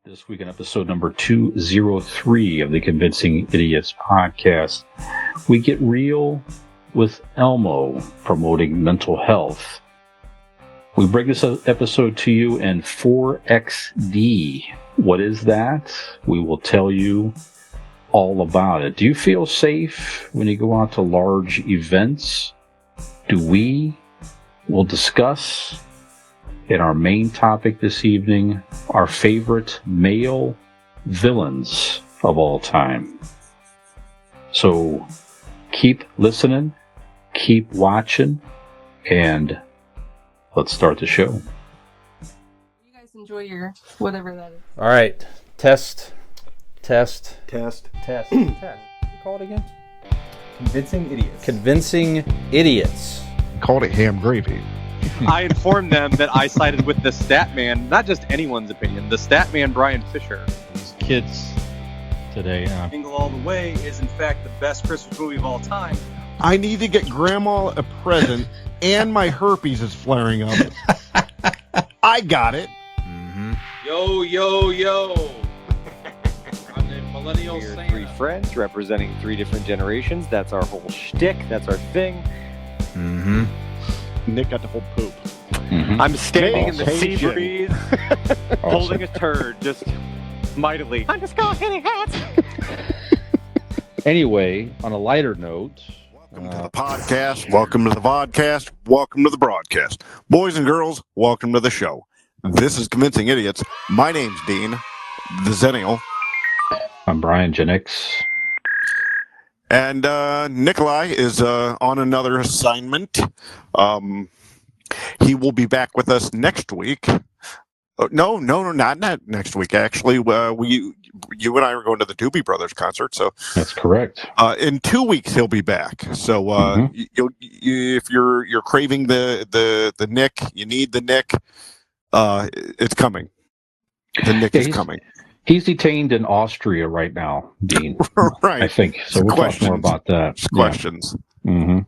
This week in episode number 203 of the Convincing Idiots podcast, we get real with Elmo promoting mental health. We bring this episode to you in 4XD. What is that? We will tell you all about it. Do you feel safe when you go out to large events? Do we? We'll discuss in our main topic this evening, our favorite male villains of all time. So keep listening, keep watching, and let's start the show. You guys enjoy your whatever that is. All right. Test. Test. Call it again? Convincing Idiots. Convincing Idiots. Called it ham gravy. I informed them that I sided with the stat man, not just anyone's opinion, the stat man Brian Fisher. These kids today, Jingle All the Way is in fact the best Christmas movie of all time. I need to get Grandma a present, and my herpes is flaring up. I got it. Mm-hmm. Yo. I'm the millennial We're Santa. three friends representing three different generations. That's our whole shtick. That's our thing. Mm-hmm. Nick got to hold poop. Mm-hmm. I'm standing in the sea Awesome. breeze, holding a turd, just mightily. I'm just going hitting hats. Anyway, on a lighter note, Welcome to the podcast. Welcome to the vodcast. Welcome to the broadcast. Boys and girls, welcome to the show. This is Convincing Idiots. My name's Dean, the Zennial. I'm Brian Gen X. And Nikolai is on another assignment. He will be back with us next week. No, not next week. Actually, you and I are going to the Doobie Brothers concert. So That's correct. in 2 weeks he'll be back. So if you're craving the Nick, you need the Nick. It's coming. The Nick is coming. He's detained in Austria right now, Dean. Right. I think. So we'll talk more about that. Questions. Yeah. Mm-hmm.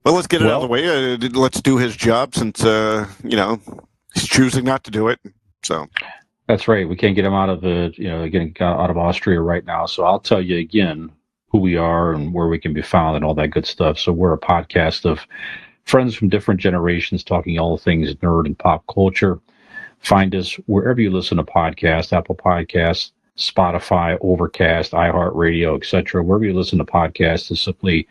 Well, let's get it out of the way. Let's do his job since, he's choosing not to do it. So That's right. We can't get him out of getting out of Austria right now. So I'll tell you again who we are and where we can be found and all that good stuff. So we're a podcast of friends from different generations talking all things nerd and pop culture. Find us wherever you listen to podcasts, Apple Podcasts, Spotify, Overcast, iHeartRadio, etc. Wherever you listen to podcasts, just simply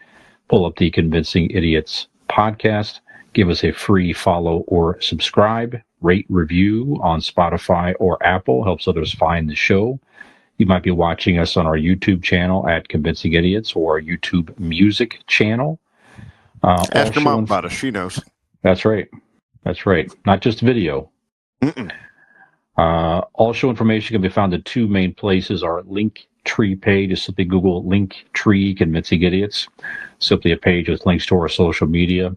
pull up the Convincing Idiots podcast. Give us a free follow or subscribe. Rate, review on Spotify or Apple. Helps others find the show. You might be watching us on our YouTube channel at Convincing Idiots or our YouTube music channel. ask her mom about it. She knows. That's right. Not just video. All show information can be found in two main places. Our Linktree page is simply Google Linktree Convincing Idiots. Simply a page with links to our social media.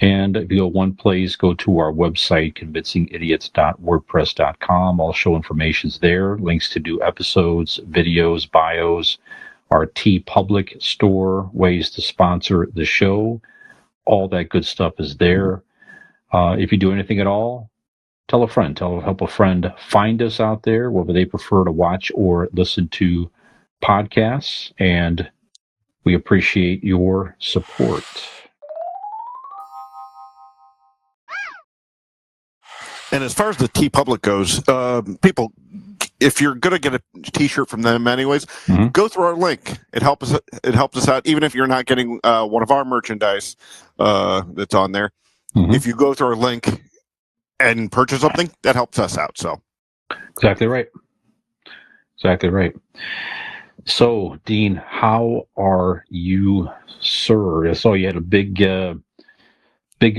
And if you go one place, go to our website, convincingidiots.wordpress.com. All show information's there. Links to new episodes, videos, bios, our TeePublic store, ways to sponsor the show. All that good stuff is there. If you do anything at all, tell a friend. Help a friend find us out there, whether they prefer to watch or listen to podcasts. And we appreciate your support. And as far as the TeePublic goes, people, if you're going to get a T-shirt from them anyways, go through our link. It helps us out, even if you're not getting one of our merchandise that's on there. If you go through our link and purchase something, that helps us out. So Exactly right. So, Dean, how are you, sir? I saw you had a big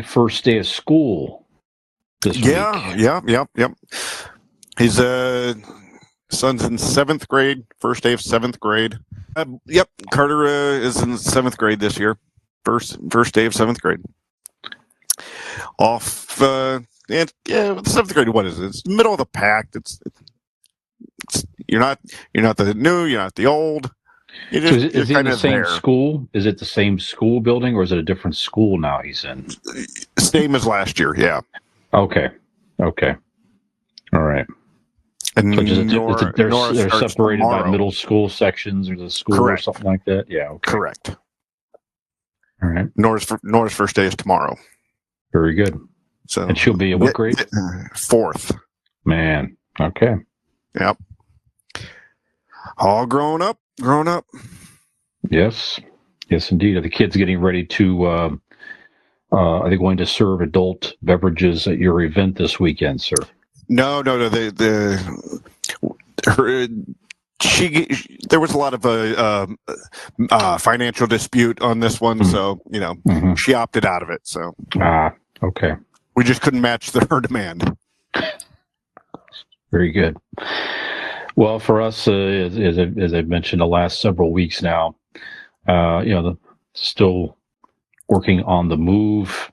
first day of school this week. Yeah. His son's in 7th grade, first day of 7th grade. Carter is in 7th grade this year. First day of 7th grade. Off, and 7th grade. What is it? It's middle of the pack. It's you're not the new, you're not the old. Is he in the same school? Is it the same school building, or is it a different school now he's in? Same as last year. Yeah. Okay. And So they're starts separated by tomorrow. middle school sections or the school Correct. or something like that. Yeah. Okay. Correct. All right. Nora's first day is tomorrow. Very good. So And she'll be in what grade? 4th. Man. Okay. Yep. All grown up. Yes. Yes, indeed. Are the kids getting ready to? Are they going to serve adult beverages at your event this weekend, sir? No. There was a lot of financial dispute on this one, so she opted out of it. So okay. We just couldn't match her demand. Very good. Well, for us, as I've mentioned, the last several weeks now, still working on the move,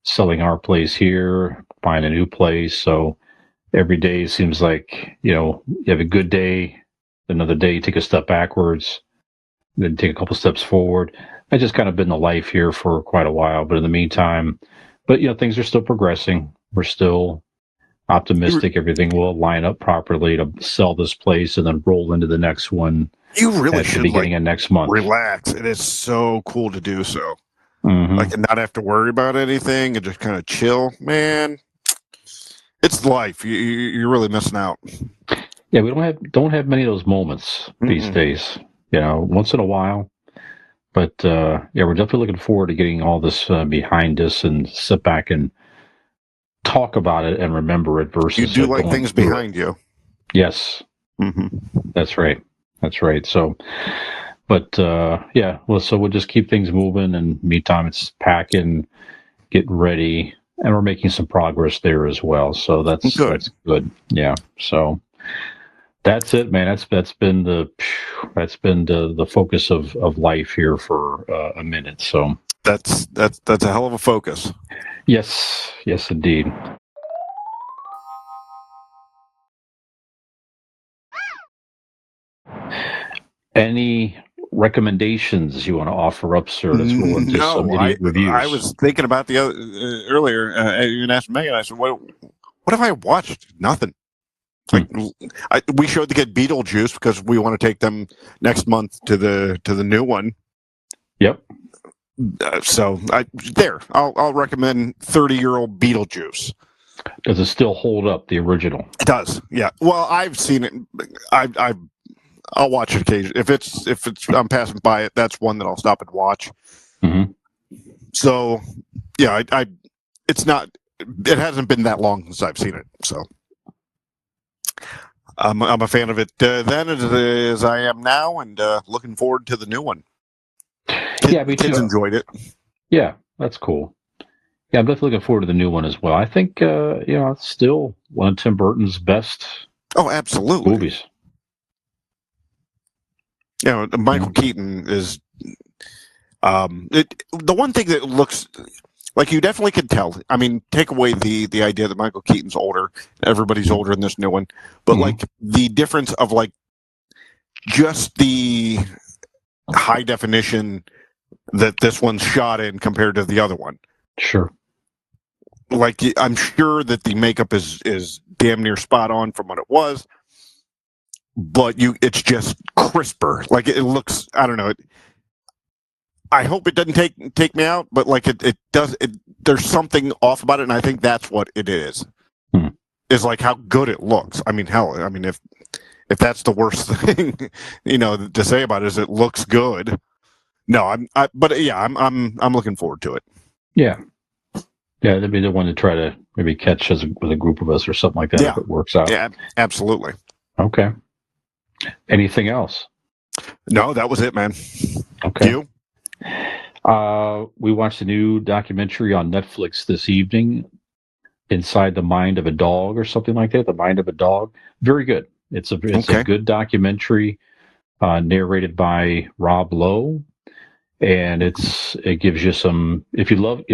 selling our place here, buying a new place. So every day seems like, you have a good day, another day you take a step backwards, then take a couple steps forward. I just kind of been the life here for quite a while, but in the meantime, things are still progressing. We're still optimistic everything will line up properly to sell this place and then roll into the next one. You really at should the beginning of next month. Relax. It is so cool to do so. Mm-hmm. Like, and not have to worry about anything and just kind of chill, man. It's life. You're really missing out. Yeah, we don't have many of those moments these days. Once in a while. But we're definitely looking forward to getting all this behind us and sit back and talk about it and remember it versus you do like things behind you. Yes. Mm-hmm. That's right. So, but so we'll just keep things moving, and meantime it's packing, getting ready, and we're making some progress there as well. So that's good. Yeah. So that's it, man. That's been the focus of life here for a minute. So that's a hell of a focus. Yes, indeed. Any recommendations you want to offer up, sir? Let's roll into some idiot reviews. I was thinking about the other earlier. You asked Megan. I said, "What have I watched? Nothing." Like we showed the kid Beetlejuice because we want to take them next month to the new one. Yep. I'll recommend 30-year-old Beetlejuice. Does it still hold up, the original? It does. Yeah. Well, I've seen it. I'll watch it occasionally. If it's I'm passing by it, that's one that I'll stop and watch. Mm-hmm. So, yeah, it's not. It hasn't been that long since I've seen it, so I'm a fan of it then as I am now, and looking forward to the new one. Me too. Kids enjoyed it. Yeah, that's cool. Yeah, I'm definitely looking forward to the new one as well. I think it's still one of Tim Burton's best. Oh, absolutely. Movies. Michael Keaton is the one thing that looks like you definitely can tell. I mean, take away the idea that Michael Keaton's older, everybody's older in this new one, but like the difference of like just the high definition that this one's shot in compared to the other one. Sure. Like, I'm sure that the makeup is damn near spot on from what it was, but it's just crisper. Like, it looks, I don't know. I hope it doesn't take me out, but like it does. There's something off about it, and I think that's what it is. Is like how good it looks. I mean, hell, I mean if that's the worst thing, to say about it is it looks good. No, I'm looking forward to it. Yeah. Yeah, that'd be the one to try to maybe catch with a group of us or something like that if it works out. Yeah, absolutely. Okay. Anything else? No, that was it, man. Okay. You? We watched a new documentary on Netflix this evening, Inside the Mind of a Dog or something like that. The Mind of a Dog. Very good. It's a good documentary narrated by Rob Lowe. And it gives you some. If you love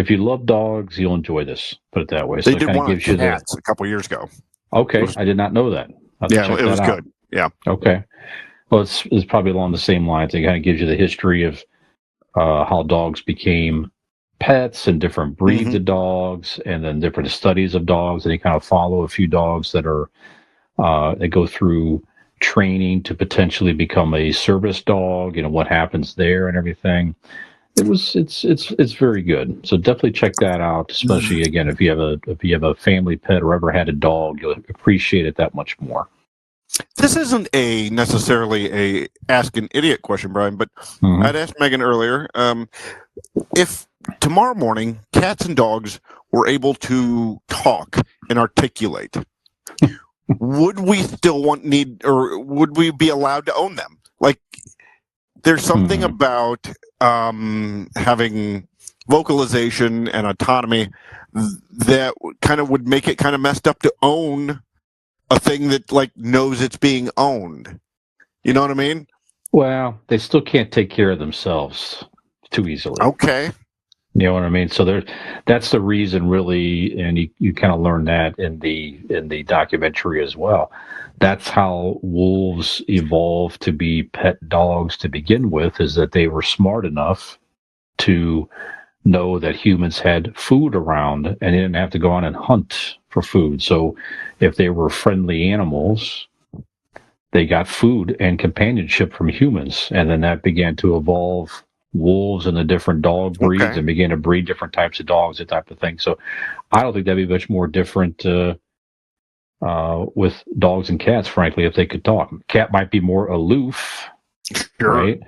dogs, you'll enjoy this. Put it that way. They did one on cats a couple years ago. Okay, I did not know that. It was good. Yeah. Okay. Well, it's probably along the same lines. It kind of gives you the history of how dogs became pets and different breeds of dogs, and then different studies of dogs. And you kind of follow a few dogs that are They go through training to potentially become a service dog. What happens there and everything. It's very good. So definitely check that out. Especially again, if you have a family pet or ever had a dog, you'll appreciate it that much more. This isn't necessarily a ask an idiot question, Brian, but I'd asked Megan earlier, if tomorrow morning cats and dogs were able to talk and articulate, would we still would we be allowed to own them? Like, there's something about having vocalization and autonomy that kind of would make it kind of messed up to own a thing that knows it's being owned. You know what I mean? Well, they still can't take care of themselves too easily. Okay. You know what I mean? So that's the reason, really, and you kind of learn that in the documentary as well. That's how wolves evolved to be pet dogs to begin with, is that they were smart enough to know that humans had food around and they didn't have to go on and hunt for food. So if they were friendly animals, they got food and companionship from humans. And then that began to evolve wolves and the different dog breeds and began to breed different types of dogs, that type of thing. So I don't think that'd be much more different with dogs and cats, frankly, if they could talk. Cat might be more aloof, right?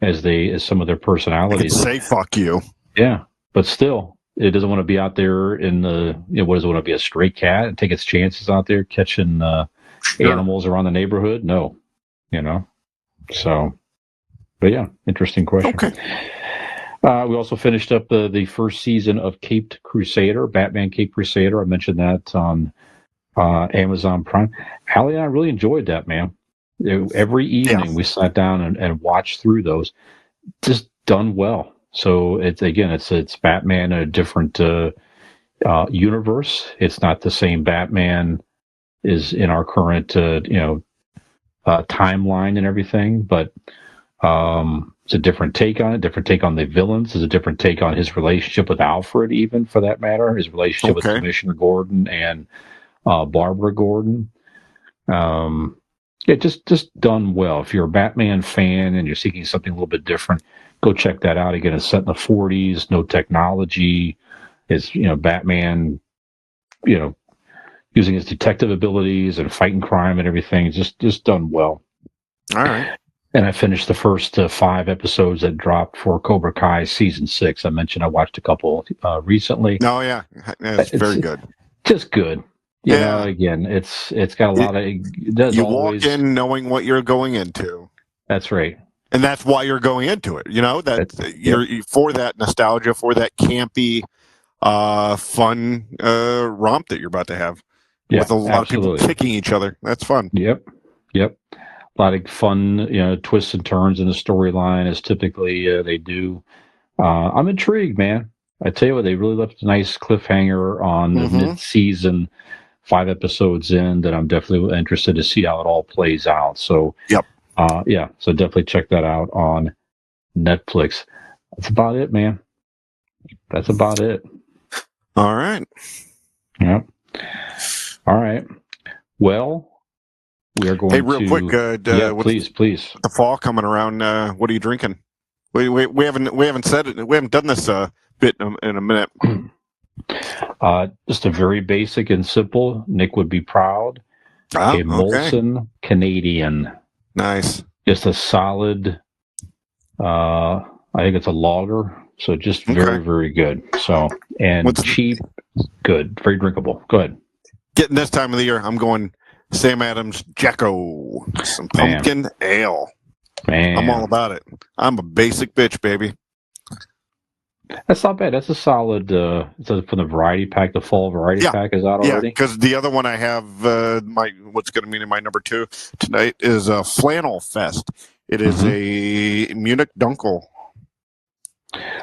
As some of their personalities. Say fuck you. Yeah, but still, it doesn't want to be out there in the. What does it want to be, a stray cat and take its chances out there catching animals around the neighborhood? No, So, but yeah, interesting question. Okay. We also finished up the first season of Caped Crusader, Batman Caped Crusader. I mentioned that on Amazon Prime. Allie and I really enjoyed that, man. Every evening we sat down and watched through those. Just done well. So it's Batman in a different universe. It's not the same Batman is in our current timeline and everything, but it's a different take on it. Different take on the villains. It's a different take on his relationship with Alfred, even for that matter. His relationship with Commissioner Gordon and Barbara Gordon. Just done well. If you're a Batman fan and you're seeking something a little bit different, go check that out. Again, it's set in the 40s, no technology. It's, Batman, using his detective abilities and fighting crime and everything. Just done well. All right. And I finished the first 5 episodes that dropped for Cobra Kai season 6. I mentioned I watched a couple recently. Oh yeah, it's very good. Just good. Again, it's got a lot of. You walk in knowing what you're going into. That's right. And that's why you're going into it. You're for that nostalgia, for that campy, fun romp that you're about to have with a lot of people kicking each other. That's fun. Yep. A lot of fun, twists and turns in the storyline, as typically they do. I'm intrigued, man. I tell you what, they really left a nice cliffhanger on the mid-season, 5 episodes in, that I'm definitely interested to see how it all plays out. So, so definitely check that out on Netflix. That's about it, man. That's about it. All right. Yep. All right. Well, we are going to... Hey, real quick. Please. The fall coming around, what are you drinking? We haven't said it. We haven't done this bit in a minute. Just a very basic and simple. Nick would be proud. A Molson Canadian. Nice. Just a solid. I think it's a lager. So just very, very good. So cheap, good, very drinkable. Go ahead. Getting this time of the year, I'm going Sam Adams Jacko, some pumpkin ale. Man, I'm all about it. I'm a basic bitch, baby. That's not bad. That's a solid. From the variety pack, the fall variety pack is out already. Yeah, because the other one I have, what's going to be in my number 2 tonight is a Flannel Fest. It is a Munich Dunkel.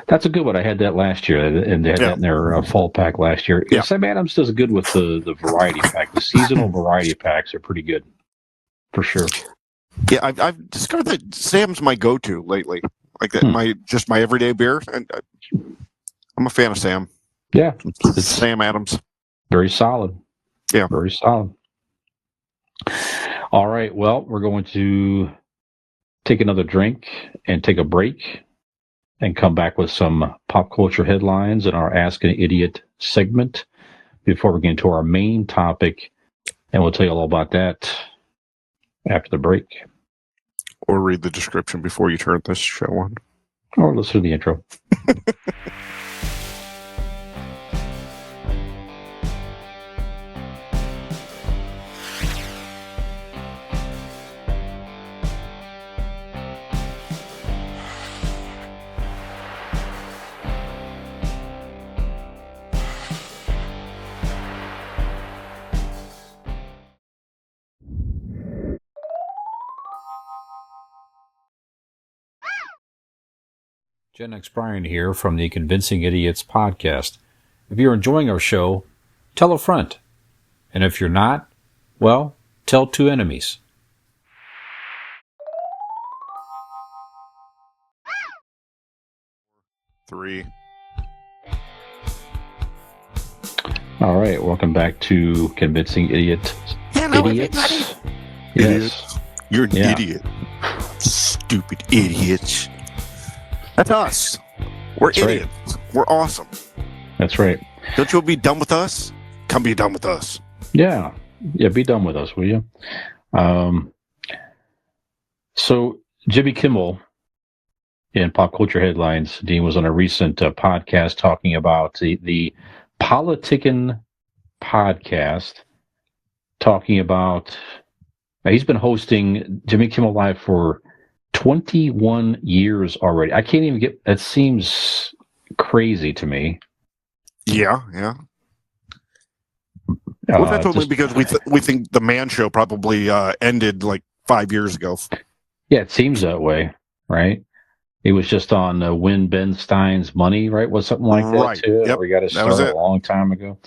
That's a good one. I had that last year, and they had that in their fall pack last year. Yeah. Sam Adams does good with the variety pack. The seasonal variety packs are pretty good, for sure. Yeah, I've discovered that Sam's my go-to lately. Like that, my everyday beer. I'm a fan of Sam. Yeah, it's Sam Adams. Very solid. Yeah, very solid. All right. Well, we're going to take another drink and take a break and come back with some pop culture headlines in our Ask an Idiot segment before we get into our main topic. And we'll tell you all about that after the break. Or read the description before you turn this show on. Or listen to the intro. Gen X Brian here from the Convincing Idiots podcast. If you're enjoying our show, tell a friend. And if you're not, well, tell two enemies. Three. All right, welcome back to Convincing Idiots. Idiots. Yes. You're an idiot. Stupid idiots. That's us. We're That's idiots. Right. We're awesome. That's right. Don't you want to be done with us? Come be done with us. Yeah. Yeah, be done with us, will you? So, Jimmy Kimmel in Pop Culture Headlines, Dean, was on a recent podcast talking about the Politicking podcast, talking about... Now, he's been hosting Jimmy Kimmel Live for 21 years already. I can't even get... That seems crazy to me. Yeah. Well, that's only because we think the Man Show probably ended like 5 years ago. Yeah, it seems that way, right? He was just on Win Ben Stein's Money, right? Was something like that too? Yep. We got to start a long time ago.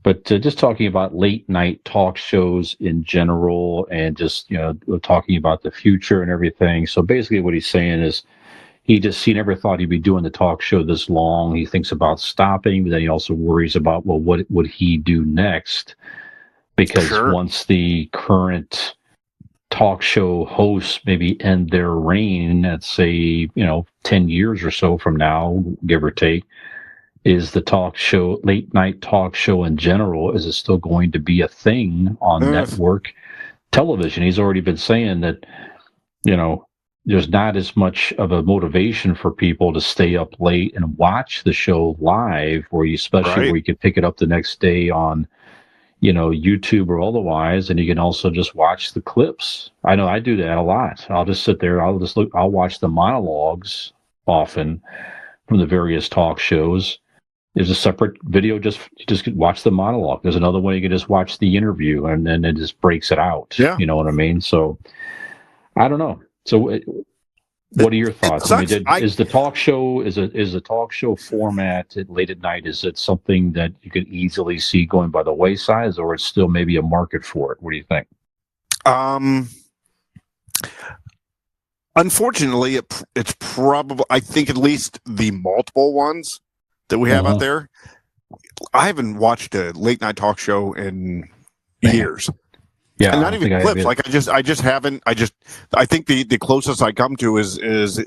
But just talking about late night talk shows in general, and just talking about the future and everything. So basically, what he's saying is he never thought he'd be doing the talk show this long. He thinks about stopping, but then he also worries about, well, what would he do next? Because once the current talk show hosts maybe end their reign, let's say 10 years or so from now, give or take, is the talk show, late night talk show in general, is it still going to be a thing on network television? He's already been saying that there's not as much of a motivation for people to stay up late and watch the show live, where you can pick it up the next day on YouTube or otherwise, and you can also just watch the clips. I know I do that a lot. I'll just sit there, I'll watch the monologues often from the various talk shows. There's a separate video, you just watch the monologue. There's another one you can just watch the interview, and then it just breaks it out. Yeah. You know what I mean? So I don't know. So what are your thoughts? Is the talk show format at late at night, is it something that you could easily see going by the wayside, or it's still maybe a market for it? What do you think? Unfortunately, it's probably, I think at least the multiple ones that we have out there, I haven't watched a late night talk show in years. Yeah, and not even clips. Like I just haven't. I think the closest I come to is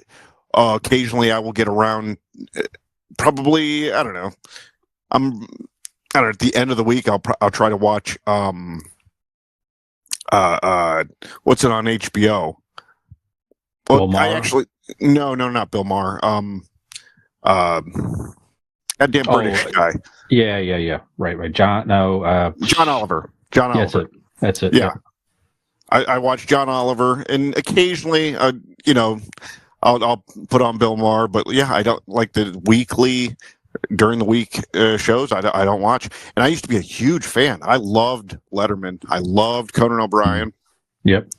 occasionally I will get around. Probably I don't know. At the end of the week I'll try to watch what's it on HBO? Well, Bill Maher? I actually no, not Bill Maher. That damn British guy. Yeah. Right. John Oliver. John Oliver. That's it. Yeah. I watch John Oliver, and occasionally, I'll put on Bill Maher, but yeah, I don't like the weekly during the week shows. I don't watch, and I used to be a huge fan. I loved Letterman. I loved Conan O'Brien. Yep.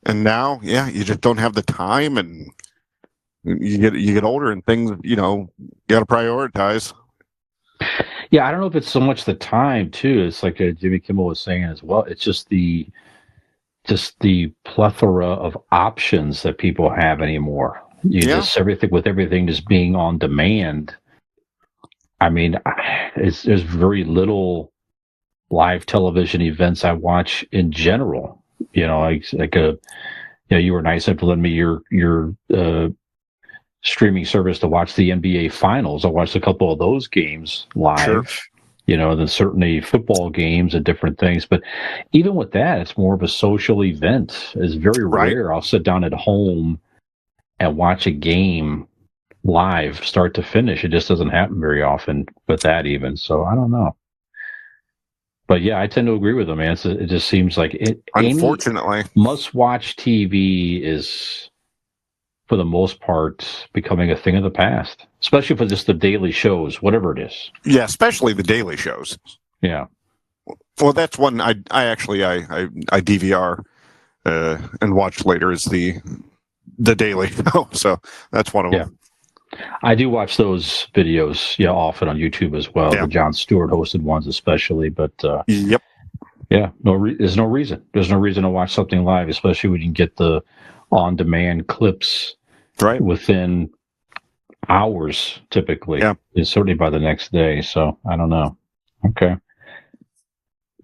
And now, yeah, you just don't have the time, and you get older, and things, you got to prioritize. Yeah, I don't know if it's so much the time too. It's like Jimmy Kimmel was saying as well. It's just the plethora of options that people have anymore. Just everything just being on demand. I mean, there's very little live television events I watch in general. You know, you were nice enough to lend me your streaming service to watch the NBA Finals. I watched a couple of those games live. Sure. You know, then certainly football games and different things. But even with that, it's more of a social event. It's very rare I'll sit down at home and watch a game live, start to finish. It just doesn't happen very often with that even. So I don't know. But yeah, I tend to agree with them, man. It just seems like it. Unfortunately, must-watch TV is, for the most part, becoming a thing of the past, especially for just the daily shows, whatever it is. Yeah, especially the daily shows. Yeah. Well, that's one I DVR and watch later is the daily show. So that's one of them. I do watch those videos, often on YouTube as well. The Jon Stewart hosted ones, especially. But yep, yeah, there's no reason. There's no reason to watch something live, especially when you can get the on-demand clips within hours, typically. Yeah, and certainly by the next day. So I don't know. Okay,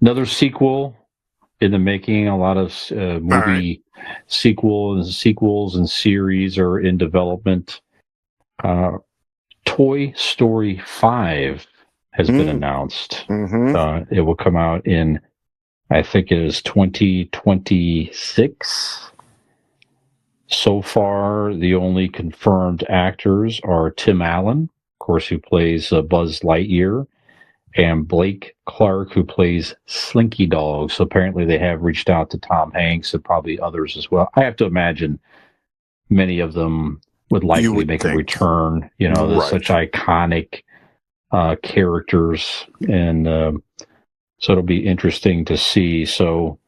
another sequel in the making. A lot of movie sequels and series are in development. Toy Story 5 has been announced. Mm-hmm. It will come out in, I think it is 2026. So far, the only confirmed actors are Tim Allen, of course, who plays Buzz Lightyear, and Blake Clark, who plays Slinky Dog. So apparently they have reached out to Tom Hanks and probably others as well. I have to imagine many of them would likely make a return. There's such iconic characters, and so it'll be interesting to see. So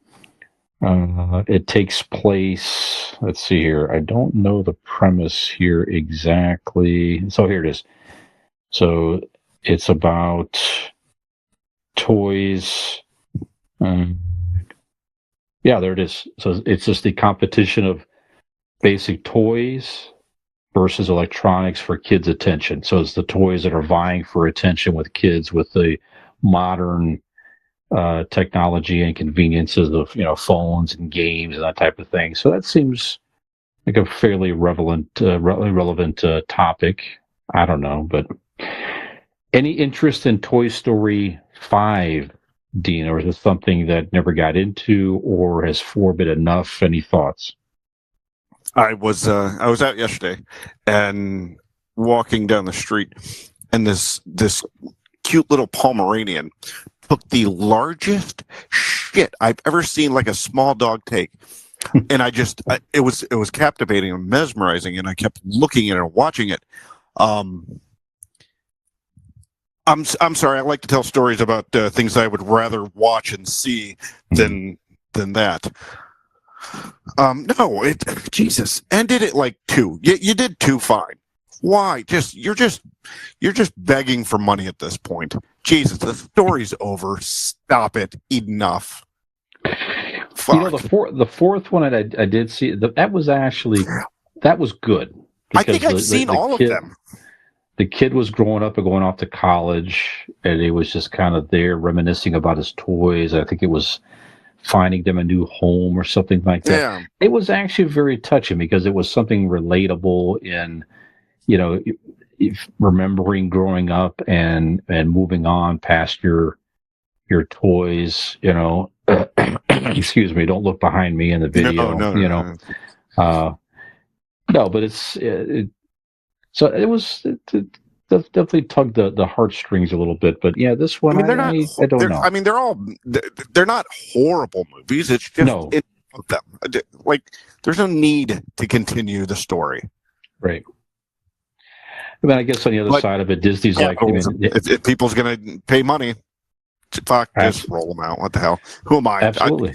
it takes place, let's see here, I don't know the premise here exactly. So here it is. So it's about toys. Yeah, there it is. So it's just the competition of basic toys versus electronics for kids' attention. So it's the toys that are vying for attention with kids with the modern technology and conveniences of phones and games and that type of thing. So that seems like a fairly relevant topic. I don't know, but any interest in Toy Story 5, Dean, or is it something that never got into, or has 4 been enough? Any thoughts? I was out yesterday and walking down the street, and this cute little Pomeranian took the largest shit I've ever seen, like a small dog take. And it was captivating and mesmerizing, and I kept looking at it and watching it. I'm sorry, I like to tell stories about things I would rather watch and see than that. No, Jesus, ended it like 2. You did 2 fine. Why? You're just begging for money at this point. Jesus, the story's over. Stop it. Enough. Fuck. The fourth one I did see, that was good. I think I've seen all of them. The kid was growing up and going off to college, and he was just kind of there reminiscing about his toys. I think it was finding them a new home or something like that. Yeah. It was actually very touching because it was something relatable in, remembering growing up and moving on past your toys, excuse me, don't look behind me in the video. No. No, but so it was, it definitely tugged the heartstrings a little bit, but yeah, this one, I don't know. I mean, they're not horrible movies. It's just them. Like, there's no need to continue the story. Right. I mean, I guess on the other side of it, Disney's if people's going to pay money, fuck, just roll them out. What the hell? Who am I? Absolutely.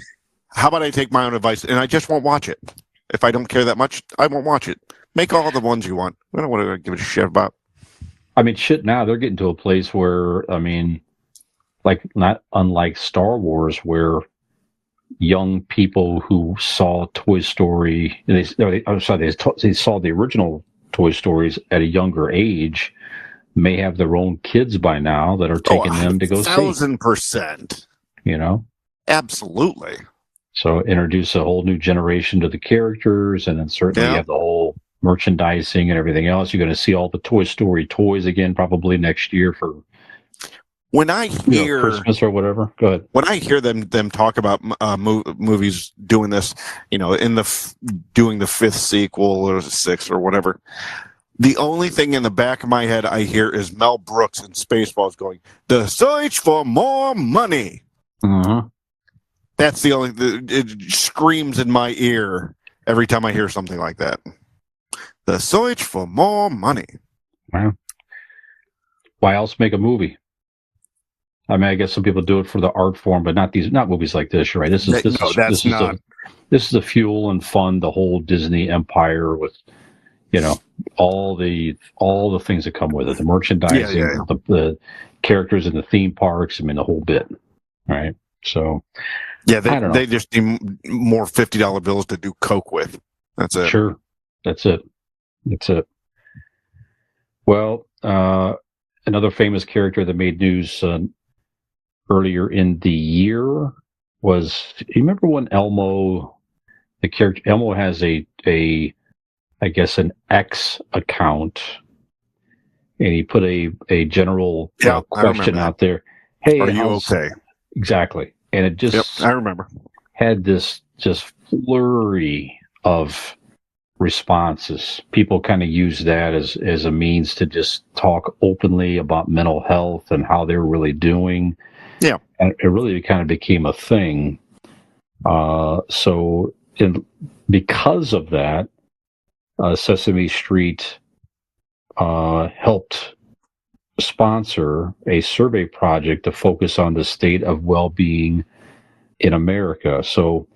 How about I take my own advice and I just won't watch it? If I don't care that much, I won't watch it. Make all the ones you want. I don't want to give a shit about. I mean, shit, now they're getting to a place where, I mean, like, not unlike Star Wars, where young people who saw Toy Story, they saw the original Toy Stories at a younger age, may have their own kids by now that are taking them to go see. 1,000%. you know? Absolutely. So introduce a whole new generation to the characters, and then certainly you have the whole merchandising and everything else. You're going to see all the Toy Story toys again, probably next year for when I hear Christmas or whatever. Go ahead. When I hear them talk about movies doing this, in doing the 5th sequel or 6th or whatever, the only thing in the back of my head I hear is Mel Brooks in Spaceballs going, "The search for more money." Uh-huh. That's the only. It screams in my ear every time I hear something like that. The search for more money. Wow. Why else make a movie? I mean, I guess some people do it for the art form, but not movies like this, right? This is the fuel and fun, the whole Disney empire with, all the things that come with it, the merchandising, the characters in the theme parks. I mean, the whole bit, right? So, yeah, they just need more $50 bills to do coke with. That's it. Sure, that's it. Well, another famous character that made news earlier in the year was, you remember when Elmo has I guess an X account, and he put a general question out there. Hey, are you okay? Exactly. And it just, I remember, had this just flurry of responses. People kind of use that as a means to just talk openly about mental health and how they're really doing. Yeah. And it really kind of became a thing. Because of that, Sesame Street helped sponsor a survey project to focus on the state of well-being in America. So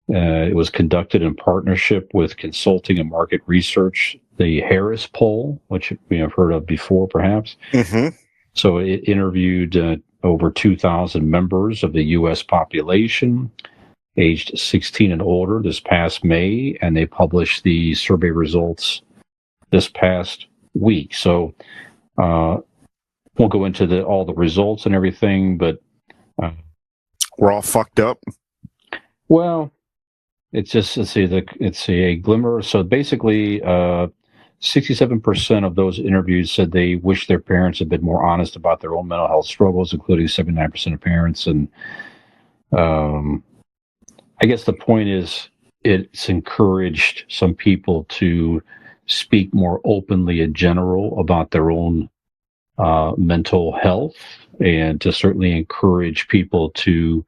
it was conducted in partnership with consulting and market research, the Harris Poll, which we have heard of before, perhaps. Mm-hmm. So it interviewed over 2,000 members of the U.S. population, aged 16 and older, this past May, and they published the survey results this past week. So won't go into all the results and everything, but we're all fucked up. Well, it's a glimmer. So basically, 67% of those interviewed said they wish their parents had been more honest about their own mental health struggles, including 79% of parents. And I guess the point is, it's encouraged some people to speak more openly in general about their own mental health, and to certainly encourage people to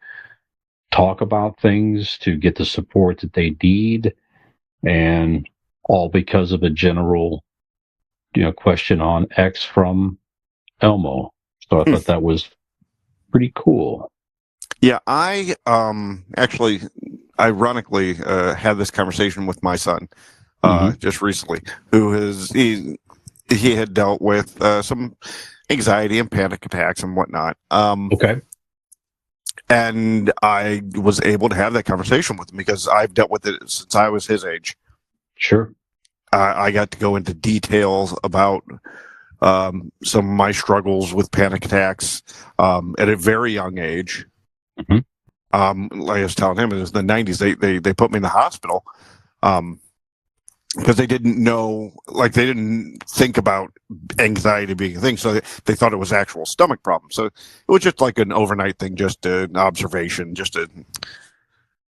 talk about things, to get the support that they need, and all because of a general, question on X from Elmo. So I thought that was pretty cool. Yeah, I actually, ironically, had this conversation with my son just recently, he had dealt with some anxiety and panic attacks and whatnot. Okay. And I was able to have that conversation with him because I've dealt with it since I was his age. Sure. I got to go into details about some of my struggles with panic attacks at a very young age. Mm-hmm. Like I was telling him, it was the 90s. They put me in the hospital because they didn't know, they didn't think about anxiety being a thing. So they thought it was actual stomach problems. So it was just like an overnight thing, just an observation,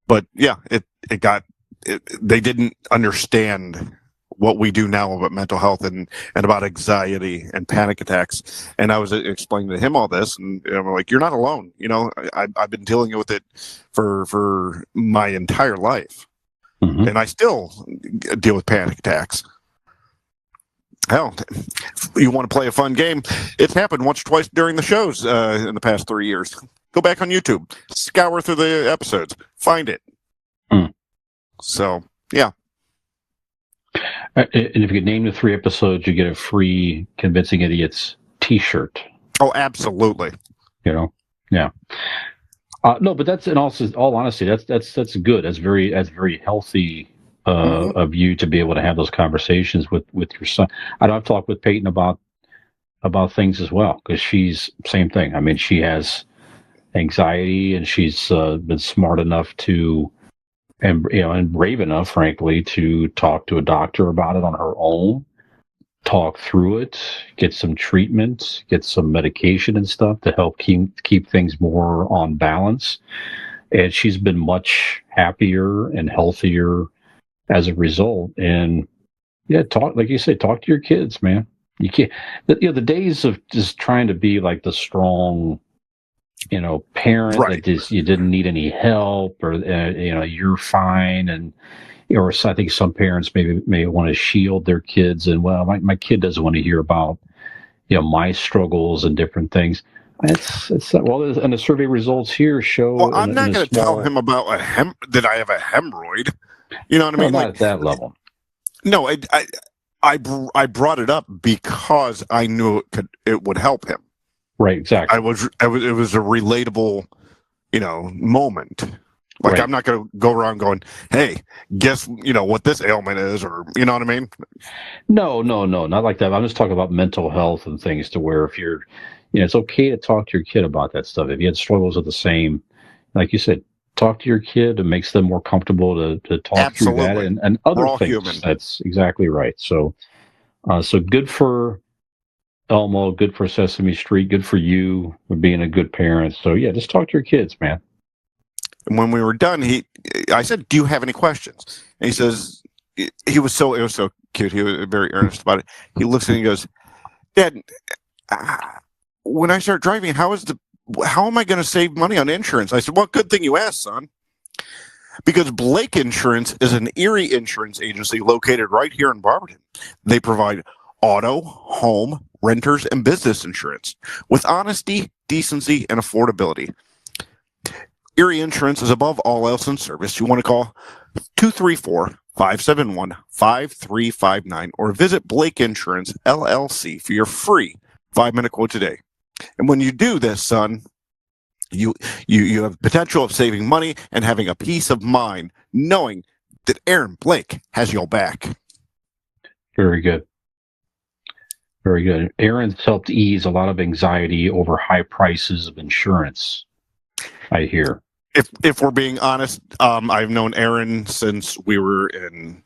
but yeah, they didn't understand what we do now about mental health and about anxiety and panic attacks. And I was explaining to him all this, and I'm like, you're not alone. I've been dealing with it for my entire life. Mm-hmm. And I still deal with panic attacks. Hell, you want to play a fun game? It's happened once or twice during the shows in the past 3 years. Go back on YouTube, scour through the episodes, find it. So, yeah. And if you could name the 3 episodes, you get a free Convincing Idiots T-shirt. Oh, absolutely. Yeah. No, but that's, in all honesty, that's good. That's very healthy of you to be able to have those conversations with your son. I've talked with Peyton about things as well, because she's same thing. I mean, she has anxiety, and she's been smart enough to, and brave enough, frankly, to talk to a doctor about it on her own, talk through it, get some treatment, get some medication and stuff to help keep things more on balance. And she's been much happier and healthier as a result. And yeah, talk, like you said, talk to your kids, man. You can't, the days of just trying to be like the strong, parent Right. that just you didn't need any help, or you're fine, and or I think some parents may want to shield their kids, and well, my kid doesn't want to hear about my struggles and different things. It's well, and the survey results here show. Well, I'm not in a going to small, tell him about that I have a hemorrhoid. You know what I mean? not at that level. No, I brought it up because I knew it would help him. Right, exactly. It was a relatable, moment. Like, Right. I'm not going to go around going, hey, guess, what this ailment is, or, you know what I mean? No, not like that. I'm just talking about mental health and things, to where if you're, it's okay to talk to your kid about that stuff. If you had struggles with the same, like you said, talk to your kid. It makes them more comfortable to talk Absolutely. through that and other We're all things. human. That's exactly right. So good for Elmo, good for Sesame Street, good for you for being a good parent. So yeah, just talk to your kids, man. And when we were done, I said, do you have any questions? And he says, it was so cute. He was very earnest about it. He looks at me and he goes, Dad, when I start driving, how am I going to save money on insurance? I said, well, good thing you asked, son. Because Blake Insurance is an Erie insurance agency located right here in Barberton. They provide auto, home, renters, and business insurance with honesty, decency, and affordability. Erie Insurance is above all else in service. You want to call 234-571-5359 or visit Blake Insurance LLC for your free 5-minute quote today. And when you do this, son, you have potential of saving money and having a peace of mind knowing that Aaron Blake has your back. Very good. Very good. Aaron's helped ease a lot of anxiety over high prices of insurance, I hear. If we're being honest, I've known Aaron since we were in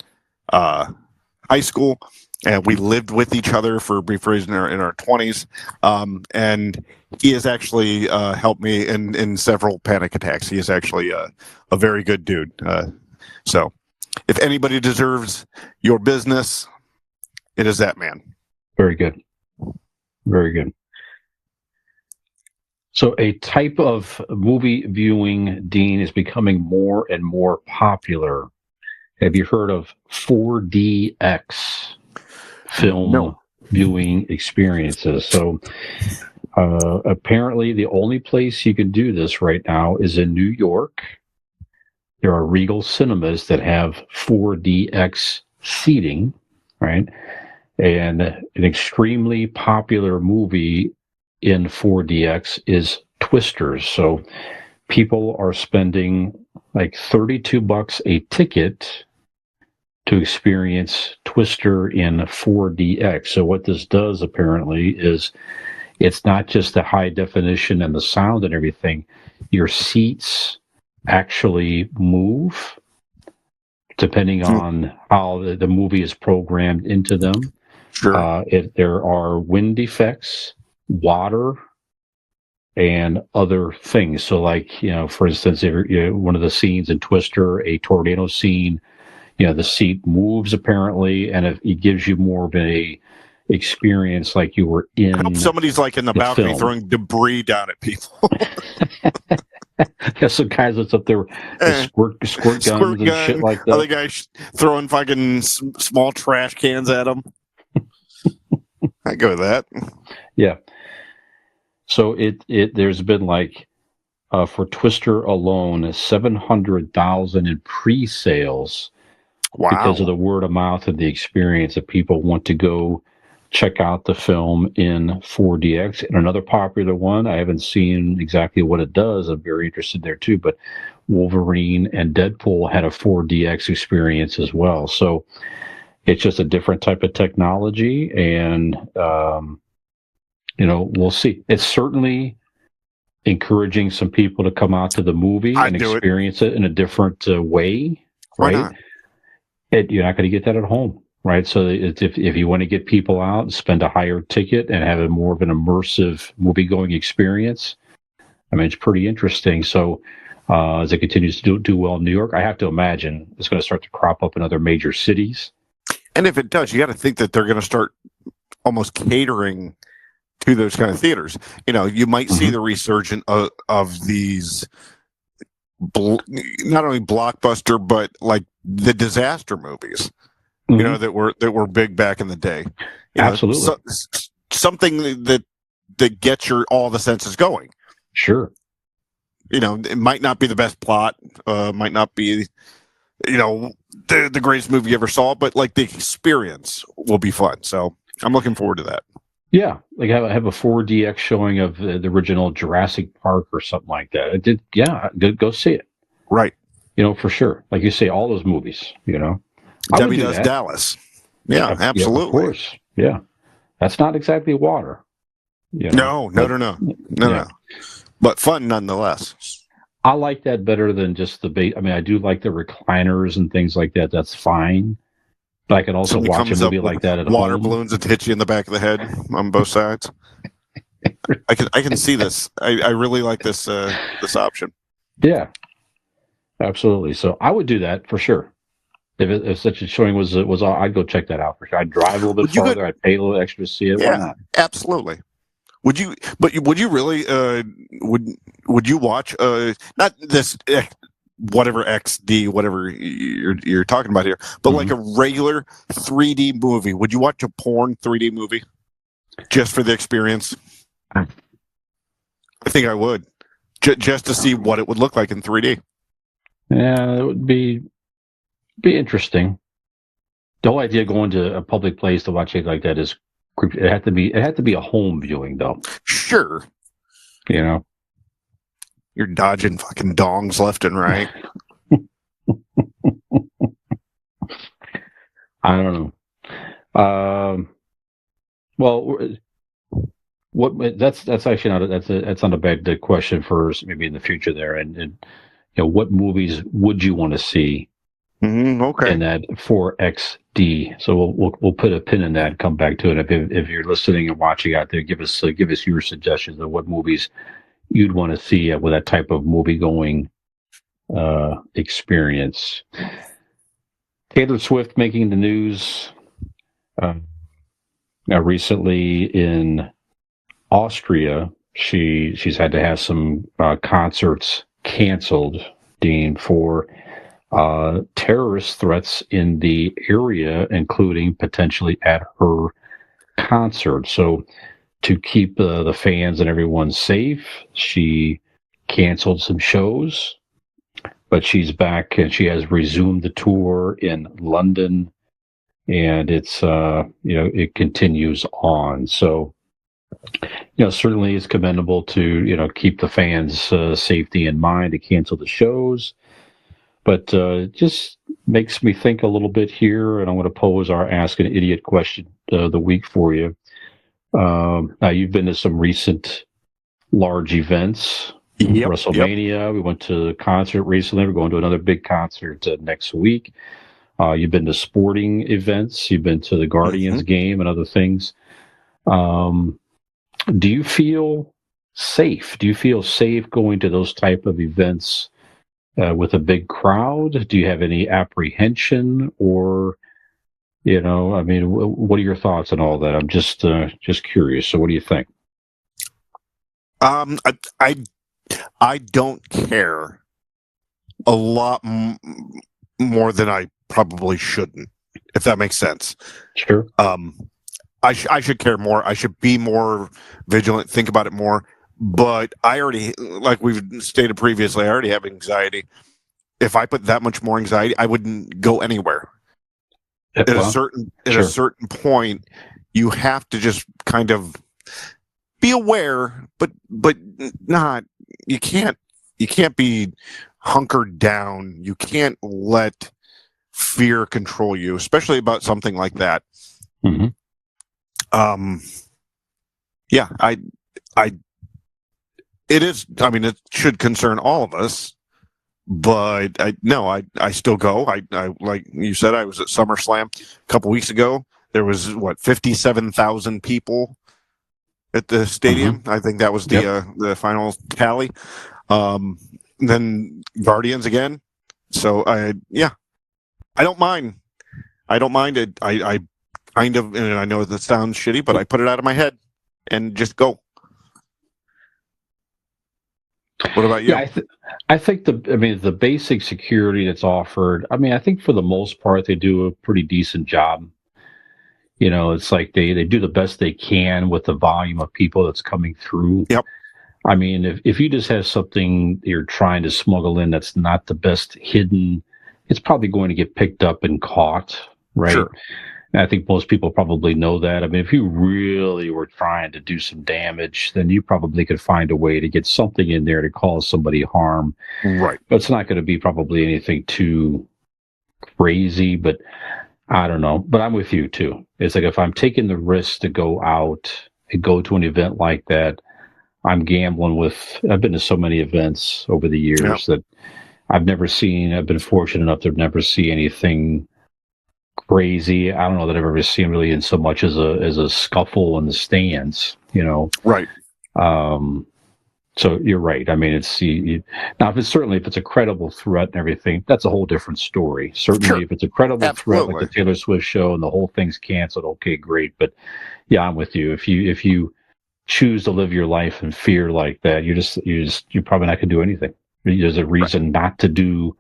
high school, and we lived with each other for a brief reason in our 20s. And he has actually helped me in several panic attacks. He is actually a very good dude. So if anybody deserves your business, it is that man. Very good. Very good. So a type of movie viewing, Dean, is becoming more and more popular. Have you heard of 4DX film viewing experiences? So apparently the only place you can do this right now is in New York. There are Regal cinemas that have 4DX seating, right? And an extremely popular movie in 4DX is Twisters. So people are spending like $32 a ticket to experience Twister in 4DX. So what this does apparently is it's not just the high definition and the sound and everything. Your seats actually move depending on how the movie is programmed into them. Sure. There are wind effects, water, and other things. So like, for instance, if one of the scenes in Twister, a tornado scene, the seat moves apparently, and it gives you more of a experience like you were in. I hope somebody's like in the balcony film. throwing debris down at people. Yeah, some guys that's up there with squirt guns and shit like that. Other guys throwing fucking small trash cans at them. I go with that. Yeah. So there's been like for Twister alone 700,000 in pre-sales. Wow. Because of the word of mouth of the experience that people want to go check out the film in 4DX. And another popular one, I haven't seen exactly what it does. I'm very interested there too, but Wolverine and Deadpool had a 4DX experience as well. So it's just a different type of technology, and we'll see. It's certainly encouraging some people to come out to the movie and experience it in a different way, Why right? not? You're not going to get that at home, right? So if you want to get people out and spend a higher ticket and have a more of an immersive movie-going experience, I mean, it's pretty interesting. So as it continues to do well in New York, I have to imagine it's going to start to crop up in other major cities. And if it does, you got to think that they're going to start almost catering to those kind of theaters. You know, you might see the resurgence of these not only blockbuster, but like the disaster movies. You know, that were big back in the day. Absolutely, something that gets all the senses going. Sure. You know, it might not be the best plot, might not be, you know, the greatest movie you ever saw, but like the experience will be fun. So I'm looking forward to that. Yeah, like have a 4DX showing of the original Jurassic Park or something like that. Go see it. Right. You know, for sure. Like you say, all those movies, you know. Debbie Does Dallas. Yeah, absolutely. Yeah, of course. Yeah. That's not exactly water. You know? No. But fun nonetheless. I like that better than just I mean, I do like the recliners and things like that. That's fine. But I can also watch a movie like that at water home. Balloons that hit you in the back of the head on both sides. I can see this. I really like this option. Yeah, absolutely. So I would do that for sure. If such a showing was I'd go check that out for sure. I'd drive a little bit farther. I'd pay a little extra to see it. Yeah, why not? Absolutely. Would you? But would you really? Would you watch? Not this. Whatever XD, whatever you're talking about here, but like a regular 3D movie. Would you watch a porn 3D movie just for the experience? I think I would, just to see what it would look like in 3D. Yeah, it would be interesting. The whole idea of going to a public place to watch it like that is creepy. It had to be a home viewing though. Sure. You know. You're dodging fucking dongs left and right. I don't know. Well, that's actually that's not a bad question for maybe in the future there. And you know, what movies would you want to see? Okay. In that 4XD. So we'll put a pin in that and come back to it. If you're listening and watching out there, give us your suggestions of what movies you'd want to see with that type of movie-going experience. Taylor Swift making the news recently in Austria. She's had to have some concerts canceled, Dean, for terrorist threats in the area, including potentially at her concert. So to keep the fans and everyone safe, she canceled some shows, but she's back and she has resumed the tour in London, and it's it continues on. So certainly it's commendable to keep the fans' safety in mind to cancel the shows, but it just makes me think a little bit here, and I'm going to pose our Ask an Idiot question of the week for you. Now, you've been to some recent large events. WrestleMania. Yep. We went to a concert recently. We're going to another big concert next week. You've been to sporting events. You've been to the Guardians game and other things. Do you feel safe? Do you feel safe going to those type of events with a big crowd? Do you have any apprehension, or what are your thoughts on all that? I'm just curious. So what do you think? I don't care a lot more than I probably shouldn't, if that makes sense. Sure. I should care more. I should be more vigilant, think about it more. But I already, like we've stated previously, I already have anxiety. If I put that much more anxiety, I wouldn't go anywhere. At a certain point, you have to just kind of be aware, but not. You can't be hunkered down. You can't let fear control you, especially about something like that. it is. I mean, it should concern all of us. But I still go. I like you said, I was at SummerSlam a couple weeks ago. There was 57,000 people at the stadium. I think that was the final tally. Then Guardians again. So I don't mind. I don't mind it. I kind of, and I know that sounds shitty, but I put it out of my head and just go. What about you? Yeah, I think the basic security that's offered. I mean, I think for the most part they do a pretty decent job. You know, it's like they do the best they can with the volume of people that's coming through. Yep. I mean, if you just have something you're trying to smuggle in that's not the best hidden, it's probably going to get picked up and caught, right? Sure. And I think most people probably know that. I mean, if you really were trying to do some damage, then you probably could find a way to get something in there to cause somebody harm. Right. But it's not going to be probably anything too crazy, but I don't know. But I'm with you too. It's like if I'm taking the risk to go out and go to an event like that, I'm gambling with. I've been to so many events over the years that I've been fortunate enough to never see anything crazy. I don't know that I've ever seen really in so much as a scuffle in the stands, you know. Right. So you're right. I mean, now if it's a credible threat and everything, that's a whole different story. Certainly, if it's a credible threat like the Taylor Swift show and the whole thing's canceled, okay, great. But yeah, I'm with you. If you choose to live your life in fear like that, you're probably not going to do anything. There's a reason not to do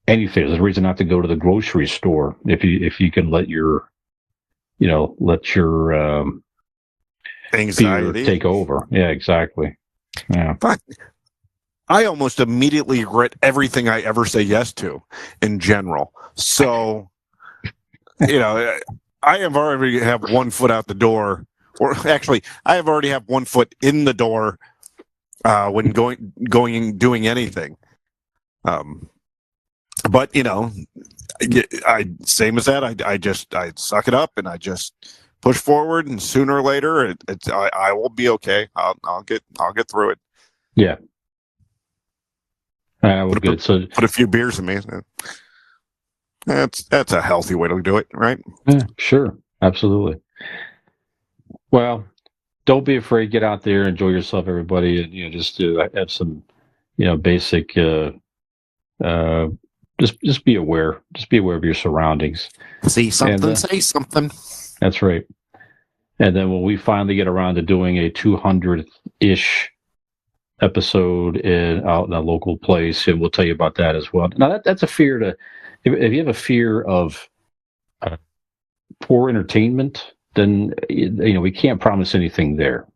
anything. There's a reason not to go to the grocery store if you can let your anxiety fear take over. Yeah, exactly. Yeah. But I almost immediately regret everything I ever say yes to in general. So, I have already have one foot out the door, or actually I have already have one foot in the door when doing anything. But I same as that. I suck it up and I just push forward, and sooner or later, I will be okay. I'll get through it. Yeah. Well, good. So put a few beers in me. That's a healthy way to do it, right? Yeah, sure, absolutely. Well, don't be afraid. Get out there, enjoy yourself, everybody, and just have some, basic. Just be aware. Just be aware of your surroundings. See something, say something. That's right. And then when we finally get around to doing a 200-ish episode out in a local place, and we'll tell you about that as well. Now, that's a fear if you have a fear of poor entertainment, then we can't promise anything there.